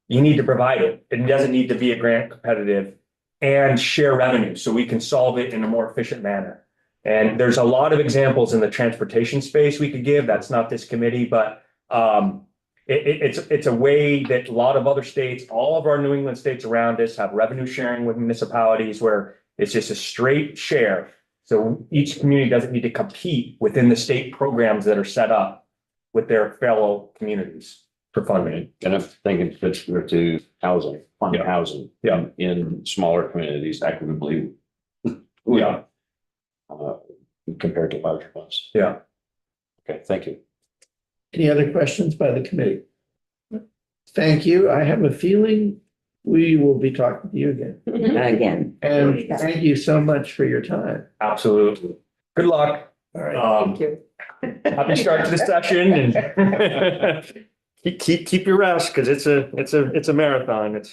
you need to provide it. It doesn't need to be a grant competitive and share revenue so we can solve it in a more efficient manner. And there's a lot of examples in the transportation space we could give. That's not this committee, but it's a way that a lot of other states, all of our New England states around us have revenue sharing with municipalities where it's just a straight share. So each community doesn't need to compete within the state programs that are set up with their fellow communities for funding. And I'm thinking particular to housing, fund Yeah. housing. Yeah. In smaller communities equitably. Yeah. Compared to larger ones. Yeah. Okay, thank you. Any other questions by the committee? Thank you. I have a feeling we will be talking to you again. Again. And thank you so much for your time. Absolutely. Good luck. All right. Thank you. Happy start to the session and keep your rest because it's a marathon. It's